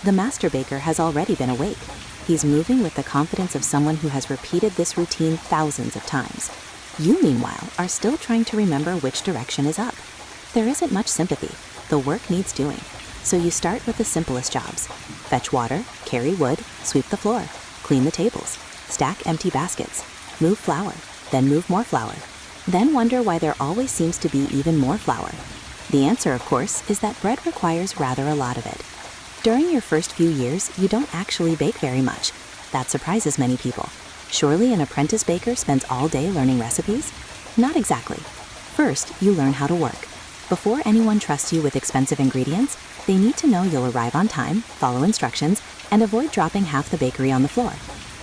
The master baker has already been awake. He's moving with the confidence of someone who has repeated this routine thousands of times. You, meanwhile, are still trying to remember which direction is up. There isn't much sympathy. The work needs doing. So you start with the simplest jobs. Fetch water, carry wood, sweep the floor, clean the tables, stack empty baskets, move flour, then move more flour. Then wonder why there always seems to be even more flour. The answer, of course, is that bread requires rather a lot of it. During your first few years, you don't actually bake very much. That surprises many people. Surely an apprentice baker spends all day learning recipes? Not exactly. First, you learn how to work. Before anyone trusts you with expensive ingredients, they need to know you'll arrive on time, follow instructions, and avoid dropping half the bakery on the floor.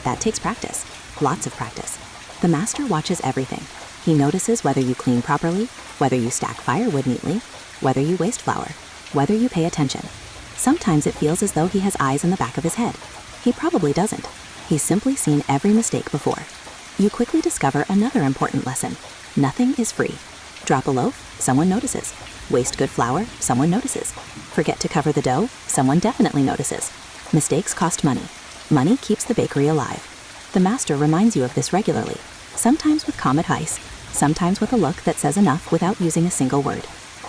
That takes practice. Lots of practice. The master watches everything. He notices whether you clean properly, whether you stack firewood neatly, whether you waste flour, whether you pay attention. Sometimes it feels as though he has eyes in the back of his head. He probably doesn't. He's simply seen every mistake before. You quickly discover another important lesson. Nothing is free. Drop a loaf, someone notices. Waste good flour, someone notices. Forget to cover the dough, someone definitely notices. Mistakes cost money. Money keeps the bakery alive. The master reminds you of this regularly, sometimes with calm advice, sometimes with a look that says enough without using a single word.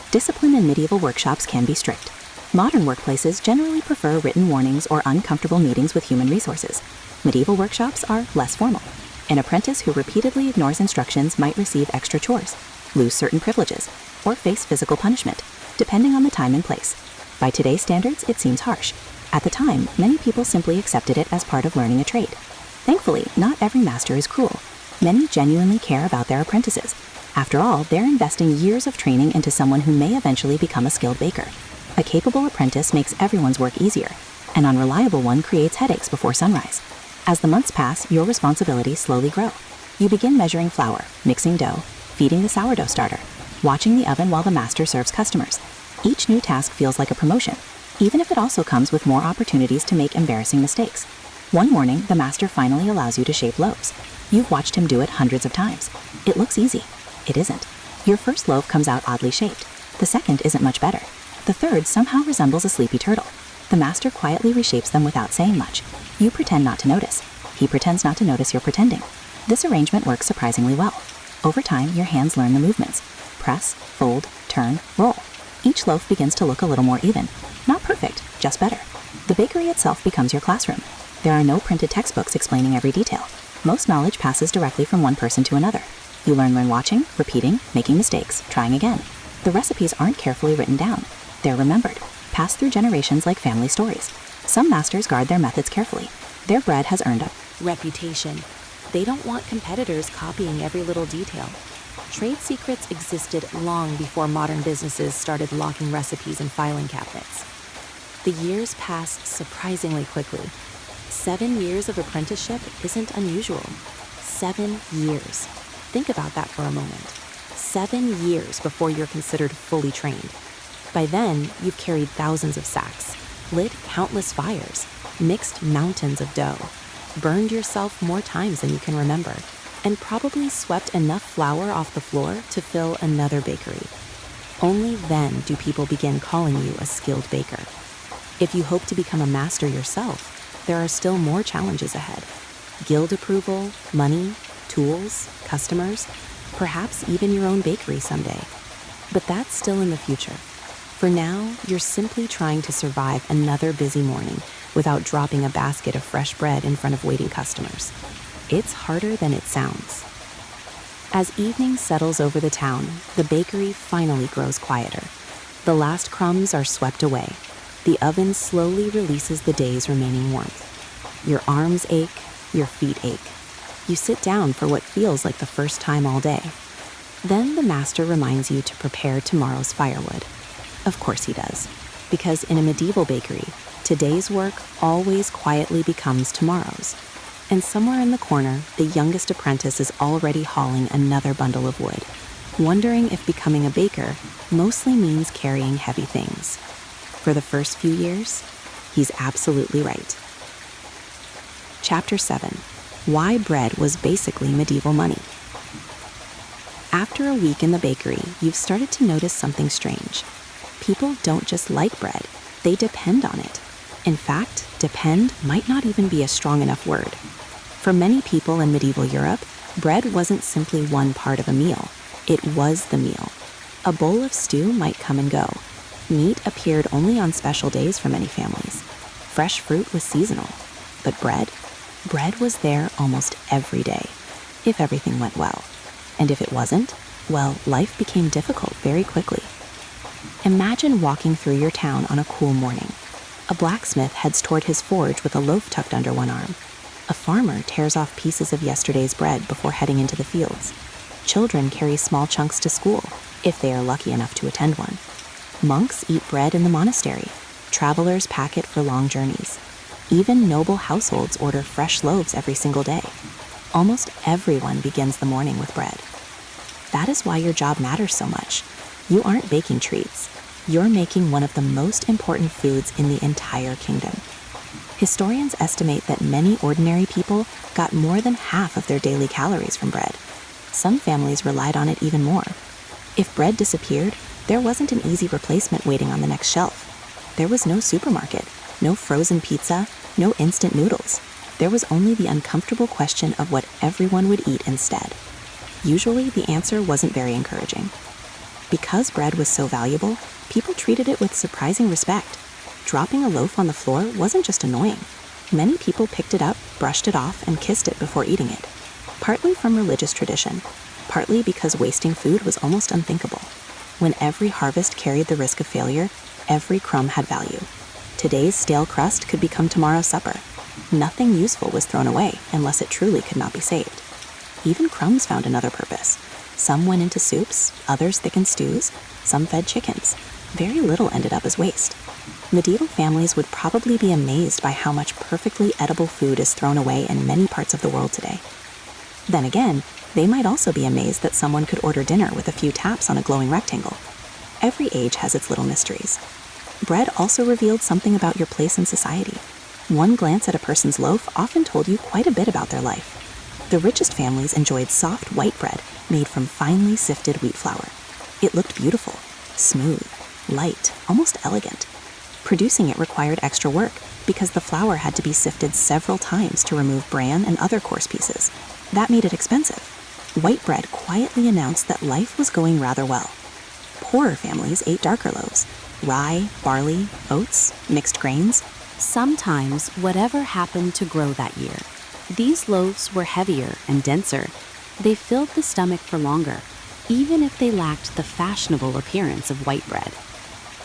Discipline in medieval workshops can be strict. Modern workplaces generally prefer written warnings or uncomfortable meetings with human resources. Medieval workshops are less formal. An apprentice who repeatedly ignores instructions might receive extra chores, lose certain privileges, or face physical punishment, depending on the time and place. By today's standards, it seems harsh. At the time, many people simply accepted it as part of learning a trade. Thankfully, not every master is cruel. Many genuinely care about their apprentices. After all, they're investing years of training into someone who may eventually become a skilled baker. A capable apprentice makes everyone's work easier. An unreliable one creates headaches before sunrise. As the months pass, your responsibilities slowly grow. You begin measuring flour, mixing dough, feeding the sourdough starter, watching the oven while the master serves customers. Each new task feels like a promotion, even if it also comes with more opportunities to make embarrassing mistakes. One morning, the master finally allows you to shape loaves. You've watched him do it hundreds of times. It looks easy. It isn't. Your first loaf comes out oddly shaped. The second isn't much better. The third somehow resembles a sleepy turtle. The master quietly reshapes them without saying much. You pretend not to notice. He pretends not to notice you're pretending. This arrangement works surprisingly well. Over time, your hands learn the movements. Press, fold, turn, roll. Each loaf begins to look a little more even. Not perfect, just better. The bakery itself becomes your classroom. There are no printed textbooks explaining every detail. Most knowledge passes directly from one person to another. You learn watching, repeating, making mistakes, trying again. The recipes aren't carefully written down. They're remembered, passed through generations like family stories. Some masters guard their methods carefully. Their bread has earned a Reputation. They don't want competitors copying every little detail. Trade secrets existed long before modern businesses started locking recipes in filing cabinets. The years passed surprisingly quickly. 7 years of apprenticeship isn't unusual. 7 years. Think about that for a moment. 7 years before you're considered fully trained. By then, you've carried thousands of sacks, lit countless fires, mixed mountains of dough, burned yourself more times than you can remember, and probably swept enough flour off the floor to fill another bakery. Only then do people begin calling you a skilled baker. If you hope to become a master yourself, there are still more challenges ahead. Guild approval, money, tools, customers, perhaps even your own bakery someday. But that's still in the future. For now, you're simply trying to survive another busy morning without dropping a basket of fresh bread in front of waiting customers. It's harder than it sounds. As evening settles over the town, the bakery finally grows quieter. The last crumbs are swept away. The oven slowly releases the day's remaining warmth. Your arms ache, your feet ache. You sit down for what feels like the first time all day. Then the master reminds you to prepare tomorrow's firewood. Of course he does, because in a medieval bakery, today's work always quietly becomes tomorrow's. And somewhere in the corner, the youngest apprentice is already hauling another bundle of wood, wondering if becoming a baker mostly means carrying heavy things. For the first few years, he's absolutely right. Chapter 7. Why bread was basically medieval money. After a week in the bakery, you've started to notice something strange. People don't just like bread, they depend on it. In fact, depend might not even be a strong enough word. For many people in medieval Europe, bread wasn't simply one part of a meal, it was the meal. A bowl of stew might come and go. Meat appeared only on special days for many families. Fresh fruit was seasonal. But bread was there almost every day, if everything went well. And if it wasn't, well, life became difficult very quickly. Imagine walking through your town on a cool morning. A blacksmith heads toward his forge with a loaf tucked under one arm. A farmer tears off pieces of yesterday's bread before heading into the fields. Children carry small chunks to school, if they are lucky enough to attend one. Monks eat bread in the monastery. Travelers pack it for long journeys. Even noble households order fresh loaves every single day. Almost everyone begins the morning with bread. That is why your job matters so much. You aren't baking treats. You're making one of the most important foods in the entire kingdom. Historians estimate that many ordinary people got more than half of their daily calories from bread. Some families relied on it even more. If bread disappeared, there wasn't an easy replacement waiting on the next shelf. There was no supermarket, no frozen pizza, no instant noodles. There was only the uncomfortable question of what everyone would eat instead. Usually, the answer wasn't very encouraging. Because bread was so valuable, people treated it with surprising respect. Dropping a loaf on the floor wasn't just annoying. Many people picked it up, brushed it off, and kissed it before eating it. Partly from religious tradition, partly because wasting food was almost unthinkable. When every harvest carried the risk of failure, every crumb had value. Today's stale crust could become tomorrow's supper. Nothing useful was thrown away unless it truly could not be saved. Even crumbs found another purpose. Some went into soups, others thickened stews, some fed chickens. Very little ended up as waste. Medieval families would probably be amazed by how much perfectly edible food is thrown away in many parts of the world today. Then again, they might also be amazed that someone could order dinner with a few taps on a glowing rectangle. Every age has its little mysteries. Bread also revealed something about your place in society. One glance at a person's loaf often told you quite a bit about their life. The richest families enjoyed soft white bread made from finely sifted wheat flour. It looked beautiful, smooth, light, almost elegant. Producing it required extra work because the flour had to be sifted several times to remove bran and other coarse pieces. That made it expensive. White bread quietly announced that life was going rather well. Poorer families ate darker loaves: rye, barley, oats, mixed grains. Sometimes whatever happened to grow that year. These loaves were heavier and denser. They filled the stomach for longer, even if they lacked the fashionable appearance of white bread.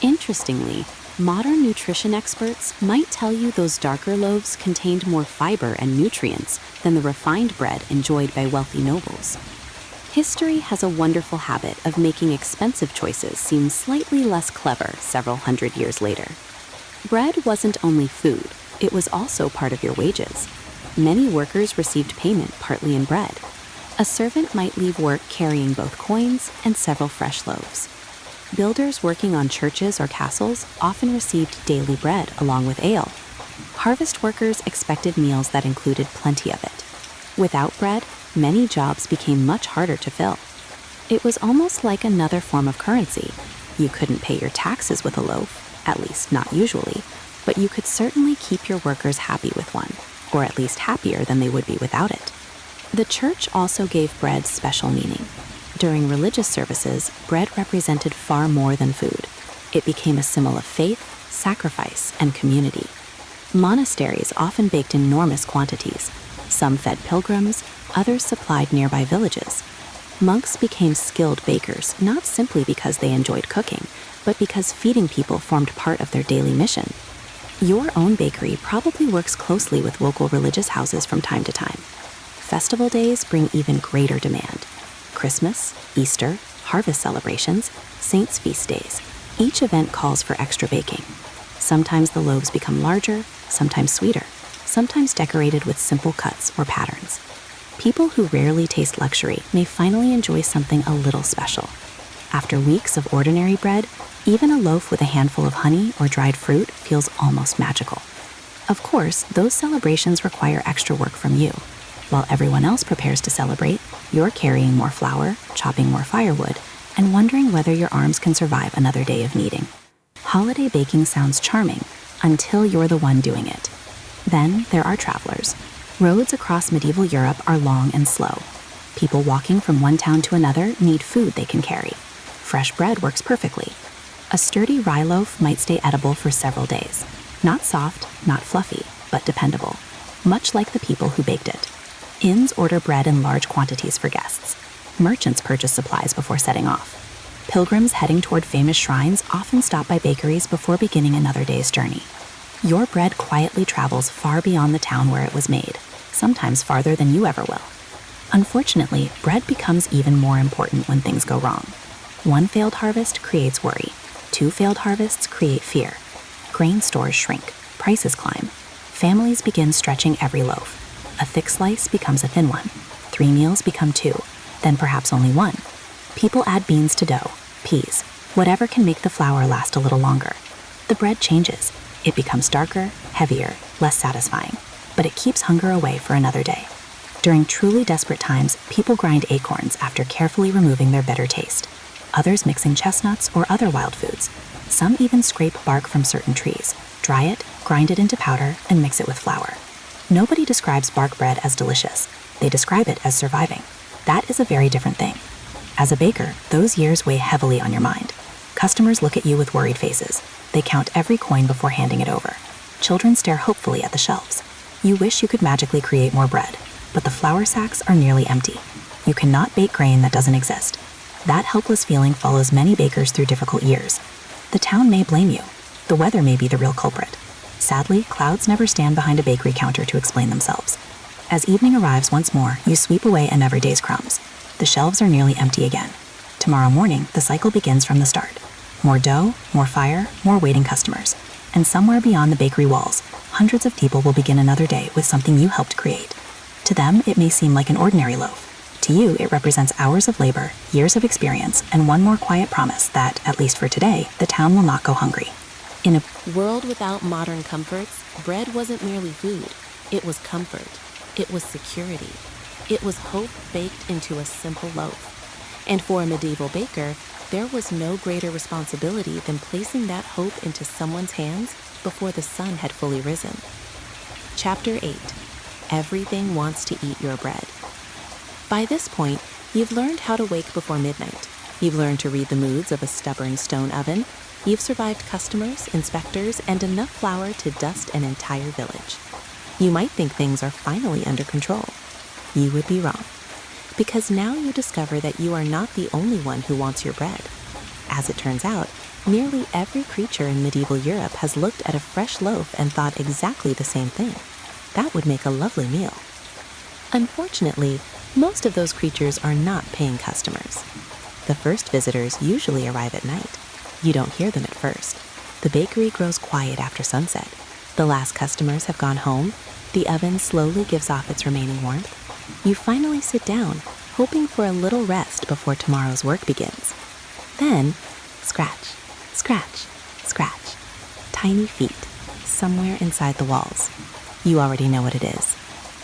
Interestingly, modern nutrition experts might tell you those darker loaves contained more fiber and nutrients than the refined bread enjoyed by wealthy nobles. History has a wonderful habit of making expensive choices seem slightly less clever several hundred years later. Bread wasn't only food, it was also part of your wages. Many workers received payment partly in bread. A servant might leave work carrying both coins and several fresh loaves. Builders working on churches or castles often received daily bread along with ale. Harvest workers expected meals that included plenty of it. Without bread, many jobs became much harder to fill. It was almost like another form of currency. You couldn't pay your taxes with a loaf, at least not usually, but you could certainly keep your workers happy with one, or at least happier than they would be without it. The church also gave bread special meaning. During religious services, bread represented far more than food. It became a symbol of faith, sacrifice, and community. Monasteries often baked enormous quantities. Some fed pilgrims, others supplied nearby villages. Monks became skilled bakers, not simply because they enjoyed cooking, but because feeding people formed part of their daily mission. Your own bakery probably works closely with local religious houses from time to time. Festival days bring even greater demand. Christmas, Easter, harvest celebrations, saints' feast days. Each event calls for extra baking. Sometimes the loaves become larger, sometimes sweeter, sometimes decorated with simple cuts or patterns. People who rarely taste luxury may finally enjoy something a little special. After weeks of ordinary bread, even a loaf with a handful of honey or dried fruit feels almost magical. Of course, those celebrations require extra work from you. While everyone else prepares to celebrate, you're carrying more flour, chopping more firewood, and wondering whether your arms can survive another day of kneading. Holiday baking sounds charming until you're the one doing it. Then there are travelers. Roads across medieval Europe are long and slow. People walking from one town to another need food they can carry. Fresh bread works perfectly. A sturdy rye loaf might stay edible for several days. Not soft, not fluffy, but dependable, much like the people who baked it. Inns order bread in large quantities for guests. Merchants purchase supplies before setting off. Pilgrims heading toward famous shrines often stop by bakeries before beginning another day's journey. Your bread quietly travels far beyond the town where it was made. sometimes farther than you ever will. Unfortunately, bread becomes even more important when things go wrong. One failed harvest creates worry. 2 failed harvests create fear. Grain stores shrink. Prices climb. Families begin stretching every loaf. A thick slice becomes a thin one. 3 meals become 2, then perhaps only 1. People add beans to dough, peas, whatever can make the flour last a little longer. The bread changes. It becomes darker, heavier, less satisfying, but it keeps hunger away for another day. During truly desperate times, people grind acorns after carefully removing their bitter taste. Others mix in chestnuts or other wild foods. Some even scrape bark from certain trees, dry it, grind it into powder, and mix it with flour. Nobody describes bark bread as delicious. They describe it as surviving. That is a very different thing. As a baker, those years weigh heavily on your mind. Customers look at you with worried faces. They count every coin before handing it over. Children stare hopefully at the shelves. You wish you could magically create more bread, but the flour sacks are nearly empty. You cannot bake grain that doesn't exist. That helpless feeling follows many bakers through difficult years. The town may blame you. The weather may be the real culprit. Sadly, clouds never stand behind a bakery counter to explain themselves. As evening arrives once more, you sweep away another day's crumbs. The shelves are nearly empty again. Tomorrow morning, the cycle begins from the start. More dough, more fire, more waiting customers. And somewhere beyond the bakery walls, hundreds of people will begin another day with something you helped create. To them, it may seem like an ordinary loaf. To you, it represents hours of labor, years of experience, and one more quiet promise that, at least for today, the town will not go hungry. In a World without modern comforts, bread wasn't merely food. It was comfort. It was security. It was hope baked into a simple loaf. And for a medieval baker, there was no greater responsibility than placing that hope into someone's hands before the sun had fully risen. Chapter 8. Everything wants to eat your bread. By this point, you've learned how to wake before midnight. You've learned to read the moods of a stubborn stone oven. You've survived customers, inspectors, and enough flour to dust an entire village. You might think things are finally under control. You would be wrong. Because now you discover that you are not the only one who wants your bread. As it turns out, nearly every creature in medieval Europe has looked at a fresh loaf and thought exactly the same thing. That would make a lovely meal. Unfortunately, most of those creatures are not paying customers. The first visitors usually arrive at night. You don't hear them at first. The bakery grows quiet after sunset. The last customers have gone home. The oven slowly gives off its remaining warmth. You finally sit down, hoping for a little rest before tomorrow's work begins. Then, scratch, scratch, scratch. Tiny feet, somewhere inside the walls. You already know what it is.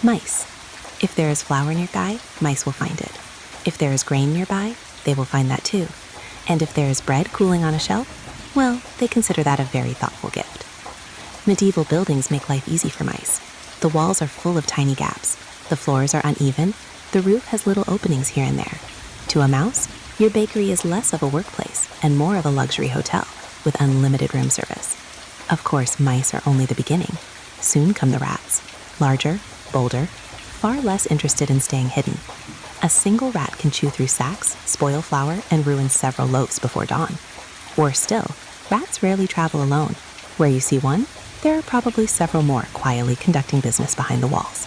Mice. If there is flour nearby, mice will find it. If there is grain nearby, they will find that too. And if there is bread cooling on a shelf, well, they consider that a very thoughtful gift. Medieval buildings make life easy for mice. The walls are full of tiny gaps. The floors are uneven. The roof has little openings here and there. To a mouse, your bakery is less of a workplace and more of a luxury hotel with unlimited room service. Of course, mice are only the beginning. Soon come the rats. Larger, bolder, far less interested in staying hidden. A single rat can chew through sacks, spoil flour, and ruin several loaves before dawn. Worse still, rats rarely travel alone. Where you see one, there are probably several more quietly conducting business behind the walls.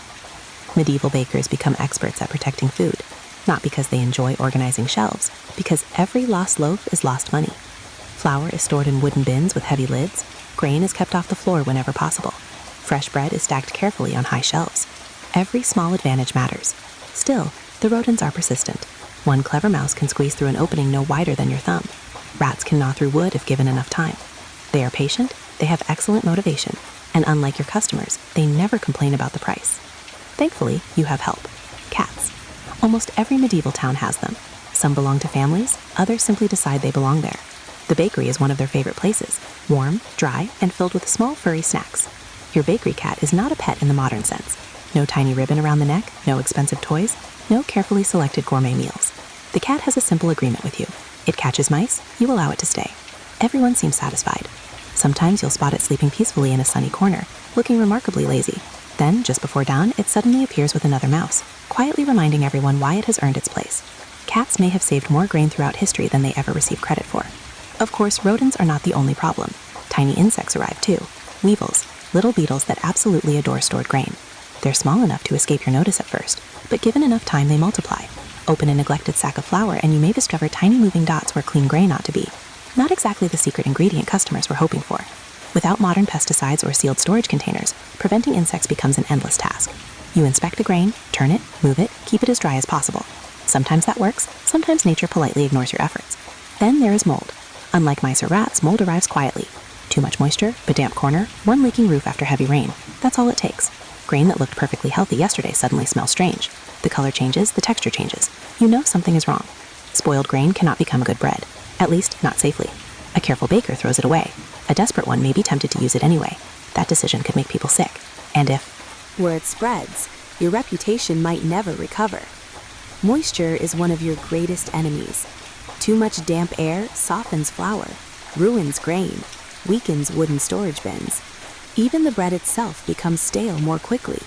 Medieval bakers become experts at protecting food, not because they enjoy organizing shelves, because every lost loaf is lost money. Flour is stored in wooden bins with heavy lids. Grain is kept off the floor whenever possible. Fresh bread is stacked carefully on high shelves. Every small advantage matters. Still, the rodents are persistent. One clever mouse can squeeze through an opening no wider than your thumb. Rats can gnaw through wood if given enough time. They are patient, they have excellent motivation, and unlike your customers, they never complain about the price. Thankfully, you have help. Cats. Almost every medieval town has them. Some belong to families, others simply decide they belong there. The bakery is one of their favorite places, warm, dry, and filled with small furry snacks. Your bakery cat is not a pet in the modern sense. No tiny ribbon around the neck, no expensive toys, no carefully selected gourmet meals. The cat has a simple agreement with you. It catches mice, you allow it to stay. Everyone seems satisfied. Sometimes you'll spot it sleeping peacefully in a sunny corner, looking remarkably lazy. Then, just before dawn, it suddenly appears with another mouse, quietly reminding everyone why it has earned its place. Cats may have saved more grain throughout history than they ever receive credit for. Of course, rodents are not the only problem. Tiny insects arrive too. Weevils, little beetles that absolutely adore stored grain. They're small enough to escape your notice at first, but given enough time, they multiply. Open a neglected sack of flour and you may discover tiny moving dots where clean grain ought to be. Not exactly the secret ingredient customers were hoping for. Without modern pesticides or sealed storage containers, preventing insects becomes an endless task. You inspect the grain, turn it, move it, keep it as dry as possible. Sometimes that works, sometimes nature politely ignores your efforts. Then there is mold. Unlike mice or rats, mold arrives quietly. Too much moisture, a damp corner, one leaking roof after heavy rain. That's all it takes. Grain that looked perfectly healthy yesterday suddenly smells strange. The color changes, the texture changes. You know something is wrong. Spoiled grain cannot become good bread, at least not safely. A careful baker throws it away. A desperate one may be tempted to use it anyway. That decision could make people sick. And if word spreads, your reputation might never recover. Moisture is one of your greatest enemies. Too much damp air softens flour, ruins grain, weakens wooden storage bins. Even the bread itself becomes stale more quickly.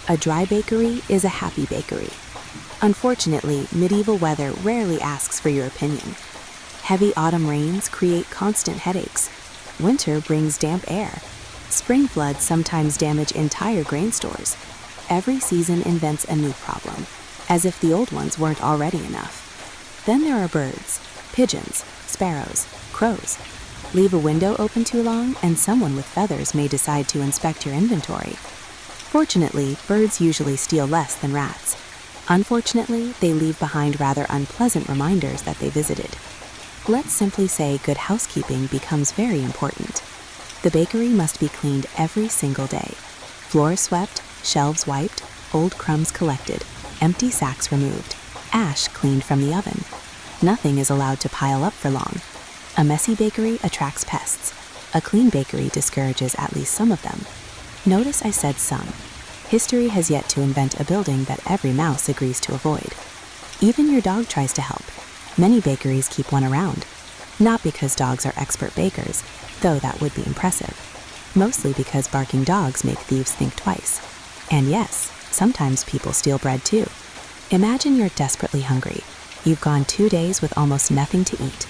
A dry bakery is a happy bakery. Unfortunately, medieval weather rarely asks for your opinion. Heavy autumn rains create constant headaches. Winter brings damp air. Spring floods sometimes damage entire grain stores. Every season invents a new problem, as if the old ones weren't already enough. Then there are birds, pigeons, sparrows, crows. Leave a window open too long, and someone with feathers may decide to inspect your inventory. Fortunately, birds usually steal less than rats. Unfortunately, they leave behind rather unpleasant reminders that they visited. Let's simply say good housekeeping becomes very important. The bakery must be cleaned every single day. Floors swept, shelves wiped, old crumbs collected, empty sacks removed, ash cleaned from the oven. Nothing is allowed to pile up for long. A messy bakery attracts pests. A clean bakery discourages at least some of them. Notice I said some. History has yet to invent a building that every mouse agrees to avoid. Even your dog tries to help. Many bakeries keep one around. Not because dogs are expert bakers, though that would be impressive. Mostly because barking dogs make thieves think twice. And yes, sometimes people steal bread too. Imagine you're desperately hungry. You've gone 2 days with almost nothing to eat.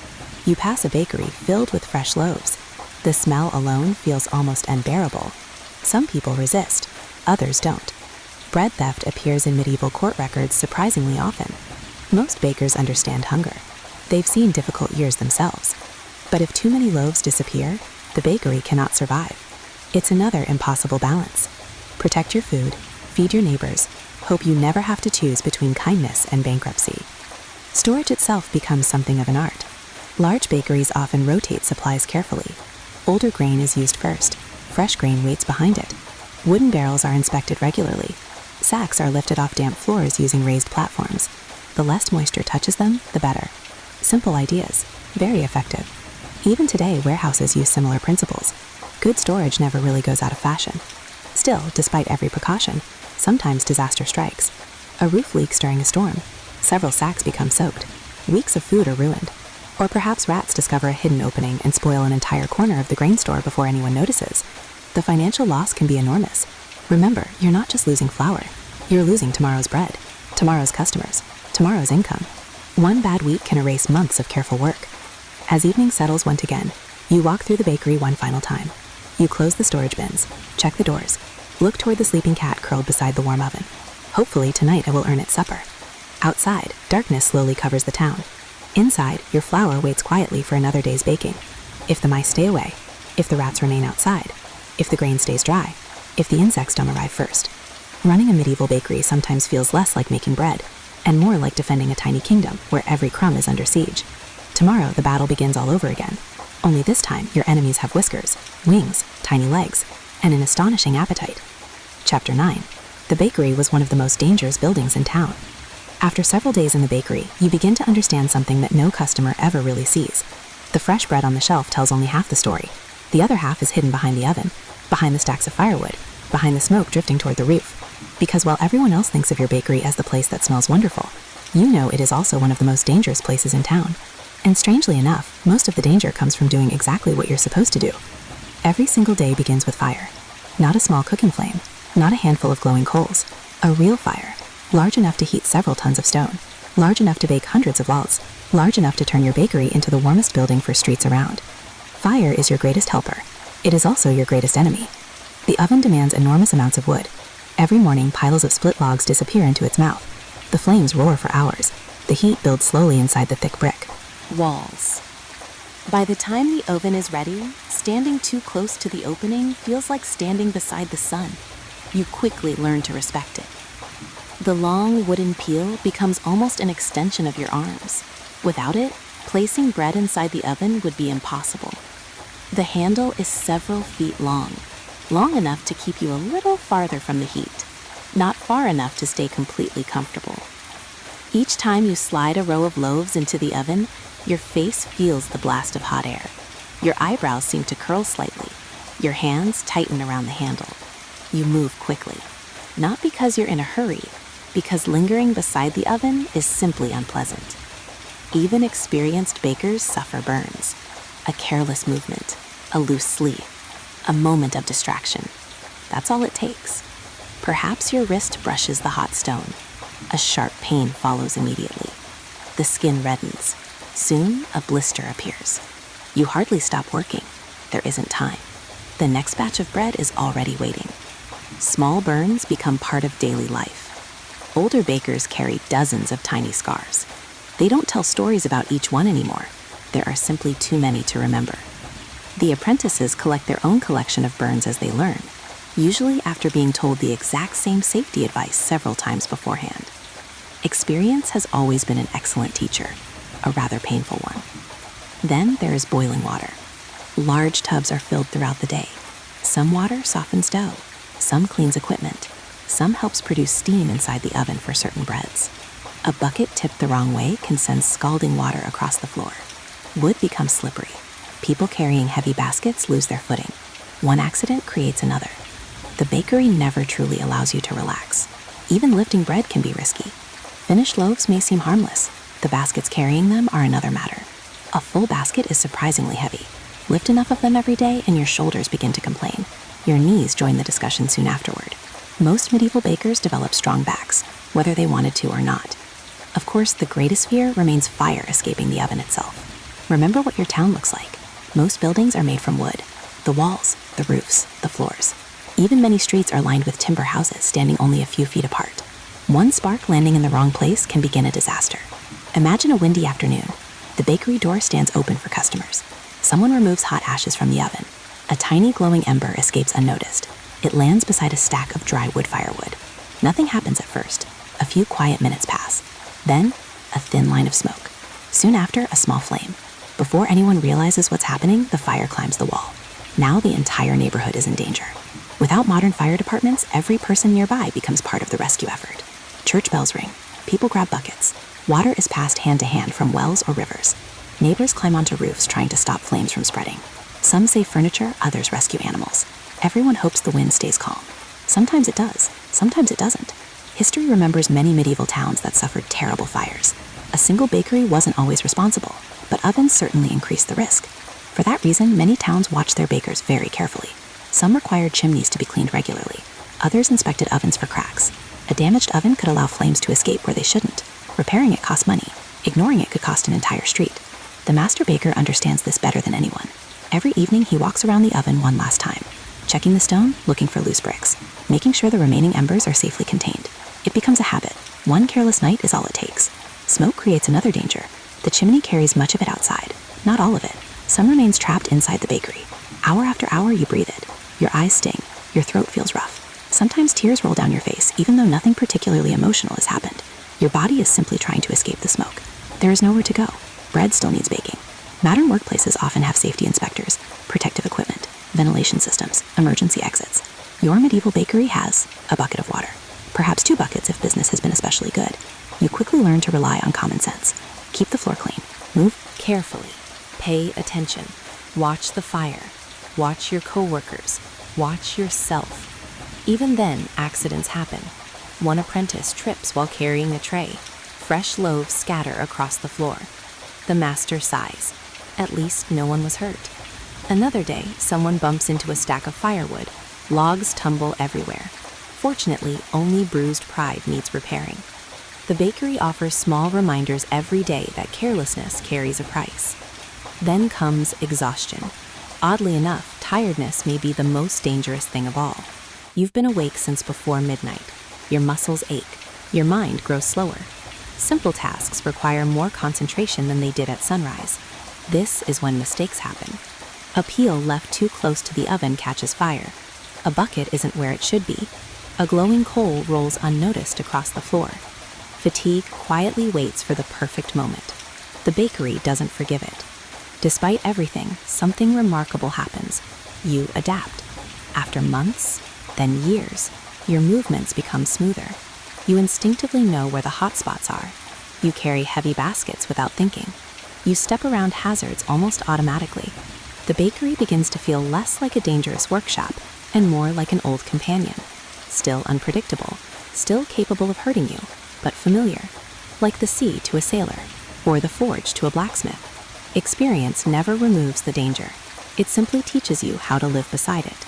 You pass a bakery filled with fresh loaves. The smell alone feels almost unbearable. Some people resist, others don't. Bread theft appears in medieval court records surprisingly often. Most bakers understand hunger. They've seen difficult years themselves. But if too many loaves disappear, the bakery cannot survive. It's another impossible balance. Protect your food, feed your neighbors, hope you never have to choose between kindness and bankruptcy. Storage itself becomes something of an art. Large bakeries often rotate supplies carefully. Older grain is used first. Fresh grain waits behind it. Wooden barrels are inspected regularly. Sacks are lifted off damp floors using raised platforms. The less moisture touches them, the better. Simple ideas, very effective. Even today, warehouses use similar principles. Good storage never really goes out of fashion. Still, despite every precaution, sometimes disaster strikes. A roof leaks during a storm. Several sacks become soaked. Weeks of food are ruined. Or perhaps rats discover a hidden opening and spoil an entire corner of the grain store before anyone notices. The financial loss can be enormous. Remember, you're not just losing flour. You're losing tomorrow's bread, tomorrow's customers, tomorrow's income. One bad week can erase months of careful work. As evening settles once again, you walk through the bakery one final time. You close the storage bins, check the doors, look toward the sleeping cat curled beside the warm oven. Hopefully tonight it will earn its supper. Outside, darkness slowly covers the town. Inside, your flour waits quietly for another day's baking. If the mice stay away, if the rats remain outside, if the grain stays dry, if the insects don't arrive first. Running a medieval bakery sometimes feels less like making bread, and more like defending a tiny kingdom where every crumb is under siege. Tomorrow, the battle begins all over again. Only this time, your enemies have whiskers, wings, tiny legs, and an astonishing appetite. Chapter 9. The bakery was one of the most dangerous buildings in town. After several days in the bakery, you begin to understand something that no customer ever really sees. The fresh bread on the shelf tells only half the story. The other half is hidden behind the oven, behind the stacks of firewood, behind the smoke drifting toward the roof. Because while everyone else thinks of your bakery as the place that smells wonderful, you know it is also one of the most dangerous places in town. And strangely enough, most of the danger comes from doing exactly what you're supposed to do. Every single day begins with fire. Not a small cooking flame, not a handful of glowing coals. A real fire, large enough to heat several tons of stone, large enough to bake hundreds of loaves, large enough to turn your bakery into the warmest building for streets around. Fire is your greatest helper. It is also your greatest enemy. The oven demands enormous amounts of wood. Every morning, piles of split logs disappear into its mouth. The flames roar for hours. The heat builds slowly inside the thick brick. Walls. By the time the oven is ready, standing too close to the opening feels like standing beside the sun. You quickly learn to respect it. The long wooden peel becomes almost an extension of your arms. Without it, placing bread inside the oven would be impossible. The handle is several feet long enough to keep you a little farther from the heat, not far enough to stay completely comfortable. Each time you slide a row of loaves into the oven, your face feels the blast of hot air. Your eyebrows seem to curl slightly. Your hands tighten around the handle. You move quickly, not because you're in a hurry, because lingering beside the oven is simply unpleasant. Even experienced bakers suffer burns. A careless movement, a loose sleeve, a moment of distraction. That's all it takes. Perhaps your wrist brushes the hot stone. A sharp pain follows immediately. The skin reddens. Soon, a blister appears. You hardly stop working. There isn't time. The next batch of bread is already waiting. Small burns become part of daily life. Older bakers carry dozens of tiny scars. They don't tell stories about each one anymore. There are simply too many to remember. The apprentices collect their own collection of burns as they learn, usually after being told the exact same safety advice several times beforehand. Experience has always been an excellent teacher, a rather painful one. Then there is boiling water. Large tubs are filled throughout the day. Some water softens dough, some cleans equipment, some helps produce steam inside the oven for certain breads. A bucket tipped the wrong way can send scalding water across the floor. Wood becomes slippery. People carrying heavy baskets lose their footing. One accident creates another. The bakery never truly allows you to relax. Even lifting bread can be risky. Finished loaves may seem harmless. The baskets carrying them are another matter. A full basket is surprisingly heavy. Lift enough of them every day and your shoulders begin to complain. Your knees join the discussion soon afterward. Most medieval bakers develop strong backs, whether they wanted to or not. Of course, the greatest fear remains fire escaping the oven itself. Remember what your town looks like. Most buildings are made from wood. The walls, the roofs, the floors. Even many streets are lined with timber houses standing only a few feet apart. One spark landing in the wrong place can begin a disaster. Imagine a windy afternoon. The bakery door stands open for customers. Someone removes hot ashes from the oven. A tiny glowing ember escapes unnoticed. It lands beside a stack of dry wood firewood. Nothing happens at first. A few quiet minutes pass. Then, a thin line of smoke. Soon after, a small flame. Before anyone realizes what's happening, the fire climbs the wall. Now the entire neighborhood is in danger. Without modern fire departments, every person nearby becomes part of the rescue effort. Church bells ring. People grab buckets. Water is passed hand to hand from wells or rivers. Neighbors climb onto roofs trying to stop flames from spreading. Some save furniture, others rescue animals. Everyone hopes the wind stays calm. Sometimes it does, sometimes it doesn't. History remembers many medieval towns that suffered terrible fires. A single bakery wasn't always responsible, but ovens certainly increased the risk. For that reason, many towns watched their bakers very carefully. Some required chimneys to be cleaned regularly. Others inspected ovens for cracks. A damaged oven could allow flames to escape where they shouldn't. Repairing it cost money. Ignoring it could cost an entire street. The master baker understands this better than anyone. Every evening, he walks around the oven one last time, checking the stone, looking for loose bricks, making sure the remaining embers are safely contained. It becomes a habit. One careless night is all it takes. Smoke creates another danger. The chimney carries much of it outside, not all of it. Some remains trapped inside the bakery. Hour after hour, you breathe it. Your eyes sting. Your throat feels rough. Sometimes tears roll down your face, even though nothing particularly emotional has happened. Your body is simply trying to escape the smoke. There is nowhere to go. Bread still needs baking. Modern workplaces often have safety inspectors, protective equipment, ventilation systems, emergency exits. Your medieval bakery has a bucket of water. Perhaps 2 buckets if business has been especially good. You quickly learn to rely on common sense. Keep the floor clean. Move Carefully. Pay attention. Watch the fire. Watch your coworkers. Watch yourself. Even then, accidents happen. One apprentice trips while carrying a tray. Fresh loaves scatter across the floor. The master sighs. At least no one was hurt. Another day, someone bumps into a stack of firewood. Logs tumble everywhere. Fortunately, only bruised pride needs repairing. The bakery offers small reminders every day that carelessness carries a price. Then comes exhaustion. Oddly enough, tiredness may be the most dangerous thing of all. You've been awake since before midnight. Your muscles ache. Your mind grows slower. Simple tasks require more concentration than they did at sunrise. This is when mistakes happen. A peel left too close to the oven catches fire. A bucket isn't where it should be. A glowing coal rolls unnoticed across the floor. Fatigue quietly waits for the perfect moment. The bakery doesn't forgive it. Despite everything, something remarkable happens. You adapt. After months, then years, your movements become smoother. You instinctively know where the hot spots are. You carry heavy baskets without thinking. You step around hazards almost automatically. The bakery begins to feel less like a dangerous workshop and more like an old companion. Still unpredictable, still capable of hurting you, but familiar. Like the sea to a sailor, or the forge to a blacksmith. Experience never removes the danger. It simply teaches you how to live beside it.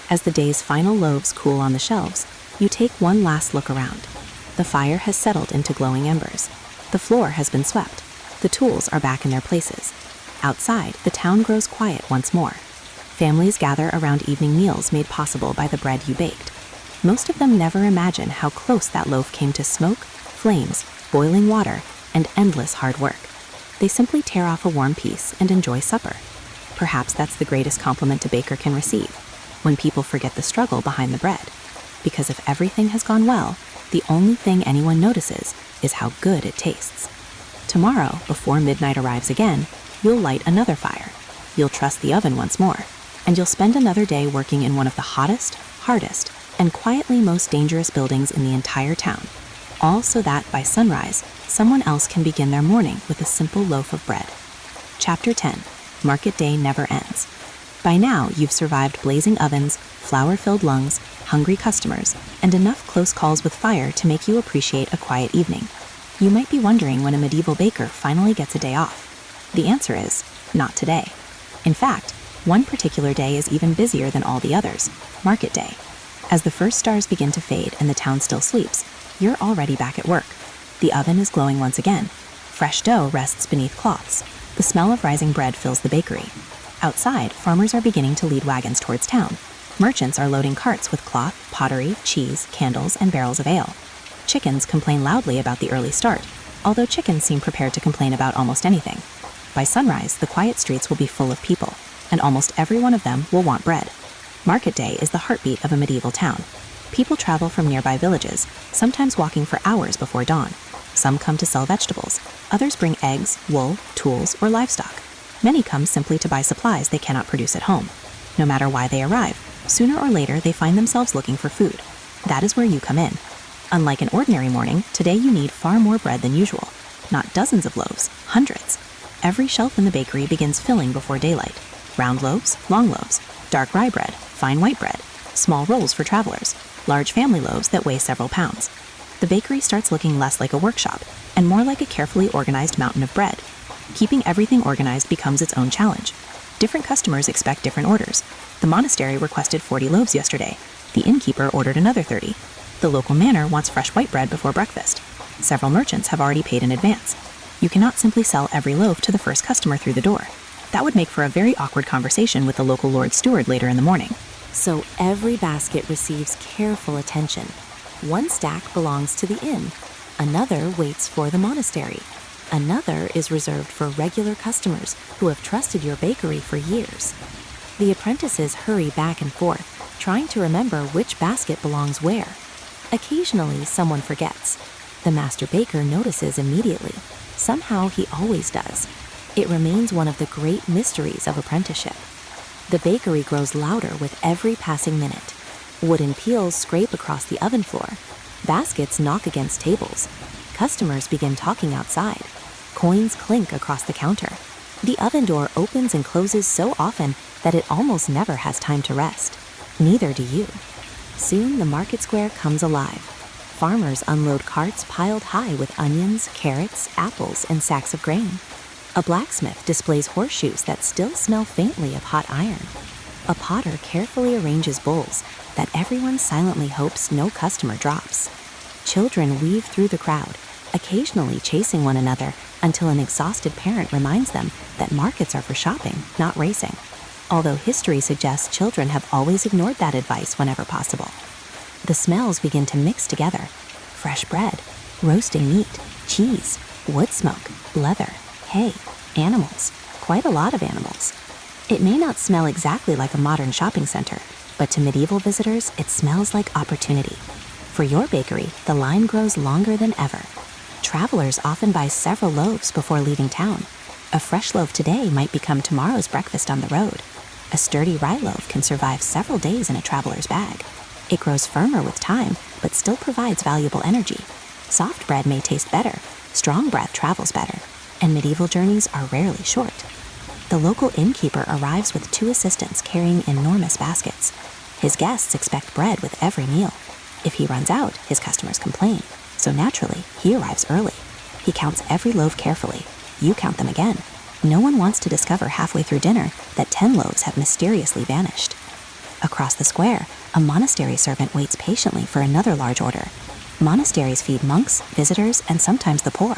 As the day's final loaves cool on the shelves, you take one last look around. The fire has settled into glowing embers. The floor has been swept. The tools are back in their places. Outside, the town grows quiet once more. Families gather around evening meals made possible by the bread you baked. Most of them never imagine how close that loaf came to smoke, flames, boiling water, and endless hard work. They simply tear off a warm piece and enjoy supper. Perhaps that's the greatest compliment a baker can receive, when people forget the struggle behind the bread. Because if everything has gone well, the only thing anyone notices is how good it tastes. Tomorrow, before midnight arrives again, you'll light another fire. You'll trust the oven once more, and you'll spend another day working in one of the hottest, hardest, and quietly most dangerous buildings in the entire town. All so that by sunrise, someone else can begin their morning with a simple loaf of bread. Chapter 10. Market Day Never Ends. By now, you've survived blazing ovens, flour-filled lungs, hungry customers, and enough close calls with fire to make you appreciate a quiet evening. You might be wondering when a medieval baker finally gets a day off. The answer is, not today. In fact, one particular day is even busier than all the others, Market Day. As the first stars begin to fade and the town still sleeps, you're already back at work. The oven is glowing once again. Fresh dough rests beneath cloths. The smell of rising bread fills the bakery. Outside, farmers are beginning to lead wagons towards town. Merchants are loading carts with cloth, pottery, cheese, candles, and barrels of ale. Chickens complain loudly about the early start, although chickens seem prepared to complain about almost anything. By sunrise, the quiet streets will be full of people, and almost every one of them will want bread. Market Day is the heartbeat of a medieval town. People travel from nearby villages, sometimes walking for hours before dawn. Some come to sell vegetables. Others bring eggs, wool, tools, or livestock. Many come simply to buy supplies they cannot produce at home. No matter why they arrive, sooner or later they find themselves looking for food. That is where you come in. Unlike an ordinary morning, today you need far more bread than usual. Not dozens of loaves, hundreds. Every shelf in the bakery begins filling before daylight. Round loaves, long loaves, dark rye bread, fine white bread, small rolls for travelers, large family loaves that weigh several pounds. The bakery starts looking less like a workshop and more like a carefully organized mountain of bread. Keeping everything organized becomes its own challenge. Different customers expect different orders. The monastery requested 40 loaves yesterday. The innkeeper ordered another 30. The local manor wants fresh white bread before breakfast. Several merchants have already paid in advance. You cannot simply sell every loaf to the first customer through the door. That would make for a very awkward conversation with the local lord steward later in the morning. So every basket receives careful attention. One stack belongs to the inn. Another waits for the monastery. Another is reserved for regular customers who have trusted your bakery for years. The apprentices hurry back and forth, trying to remember which basket belongs where. Occasionally, someone forgets. The master baker notices immediately. Somehow, he always does. It remains one of the great mysteries of apprenticeship. The bakery grows louder with every passing minute. Wooden peels scrape across the oven floor. Baskets knock against tables. Customers begin talking outside. Coins clink across the counter. The oven door opens and closes so often that it almost never has time to rest. Neither do you. Soon the market square comes alive. Farmers unload carts piled high with onions, carrots, apples, and sacks of grain. A blacksmith displays horseshoes that still smell faintly of hot iron. A potter carefully arranges bowls that everyone silently hopes no customer drops. Children weave through the crowd, occasionally chasing one another until an exhausted parent reminds them that markets are for shopping, not racing. Although history suggests children have always ignored that advice whenever possible. The smells begin to mix together. Fresh bread, roasting meat, cheese, wood smoke, leather, hay, animals, quite a lot of animals. It may not smell exactly like a modern shopping center, but to medieval visitors, it smells like opportunity. For your bakery, the line grows longer than ever. Travelers often buy several loaves before leaving town. A fresh loaf today might become tomorrow's breakfast on the road. A sturdy rye loaf can survive several days in a traveler's bag. It grows firmer with time, but still provides valuable energy. Soft bread may taste better, strong bread travels better, and medieval journeys are rarely short. The local innkeeper arrives with 2 assistants carrying enormous baskets. His guests expect bread with every meal. If he runs out, his customers complain, so naturally, he arrives early. He counts every loaf carefully. You count them again. No one wants to discover halfway through dinner that 10 loaves have mysteriously vanished. Across the square, a monastery servant waits patiently for another large order. Monasteries feed monks, visitors, and sometimes the poor.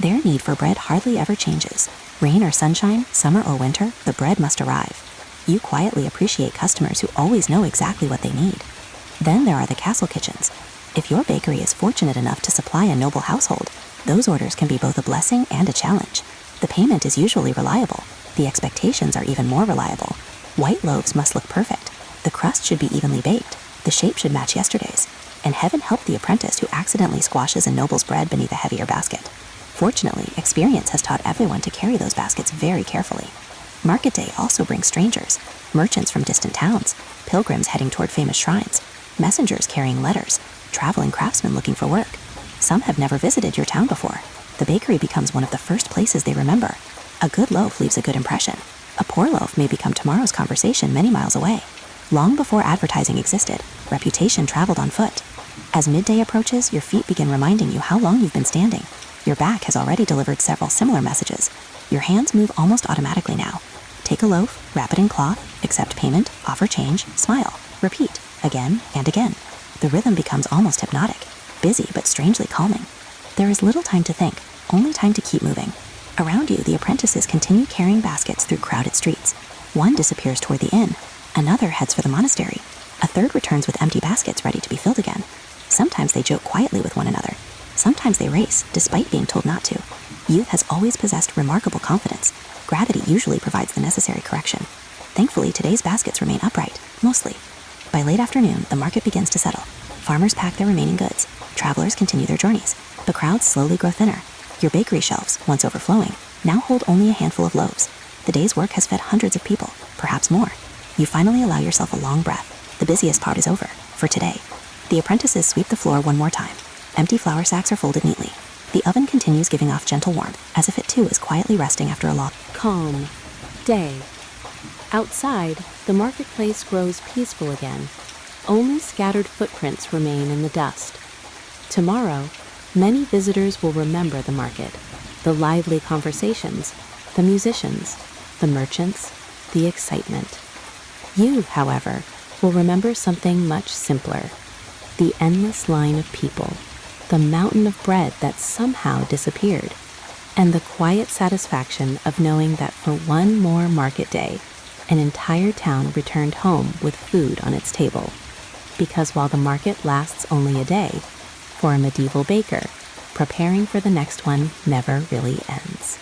Their need for bread hardly ever changes. Rain or sunshine, summer or winter, the bread must arrive. You quietly appreciate customers who always know exactly what they need. Then there are the castle kitchens. If your bakery is fortunate enough to supply a noble household, those orders can be both a blessing and a challenge. The payment is usually reliable. The expectations are even more reliable. White loaves must look perfect. The crust should be evenly baked. The shape should match yesterday's. And heaven help the apprentice who accidentally squashes a noble's bread beneath a heavier basket. Fortunately, experience has taught everyone to carry those baskets very carefully. Market day also brings strangers, merchants from distant towns, pilgrims heading toward famous shrines, messengers carrying letters, traveling craftsmen looking for work. Some have never visited your town before. The bakery becomes one of the first places they remember. A good loaf leaves a good impression. A poor loaf may become tomorrow's conversation many miles away. Long before advertising existed, reputation traveled on foot. As midday approaches, your feet begin reminding you how long you've been standing. Your back has already delivered several similar messages. Your hands move almost automatically now. Take a loaf, wrap it in cloth, accept payment, offer change, smile, repeat, again and again. The rhythm becomes almost hypnotic, busy but strangely calming. There is little time to think, only time to keep moving. Around you, the apprentices continue carrying baskets through crowded streets. One disappears toward the inn. Another heads for the monastery. A third returns with empty baskets ready to be filled again. Sometimes they joke quietly with one another. Sometimes they race, despite being told not to. Youth has always possessed remarkable confidence. Gravity usually provides the necessary correction. Thankfully, today's baskets remain upright, mostly. By late afternoon, the market begins to settle. Farmers pack their remaining goods. Travelers continue their journeys. The crowds slowly grow thinner. Your bakery shelves, once overflowing, now hold only a handful of loaves. The day's work has fed hundreds of people, perhaps more. You finally allow yourself a long breath. The busiest part is over, for today. The apprentices sweep the floor one more time. Empty flour sacks are folded neatly. The oven continues giving off gentle warmth, as if it too is quietly resting after a long, Calm day. Outside, the marketplace grows peaceful again. Only scattered footprints remain in the dust. Tomorrow, many visitors will remember the market, the lively conversations, the musicians, the merchants, the excitement. You, however, will remember something much simpler: the endless line of people, the mountain of bread that somehow disappeared, and the quiet satisfaction of knowing that for one more market day, an entire town returned home with food on its table. Because while the market lasts only a day, for a medieval baker, preparing for the next one never really ends.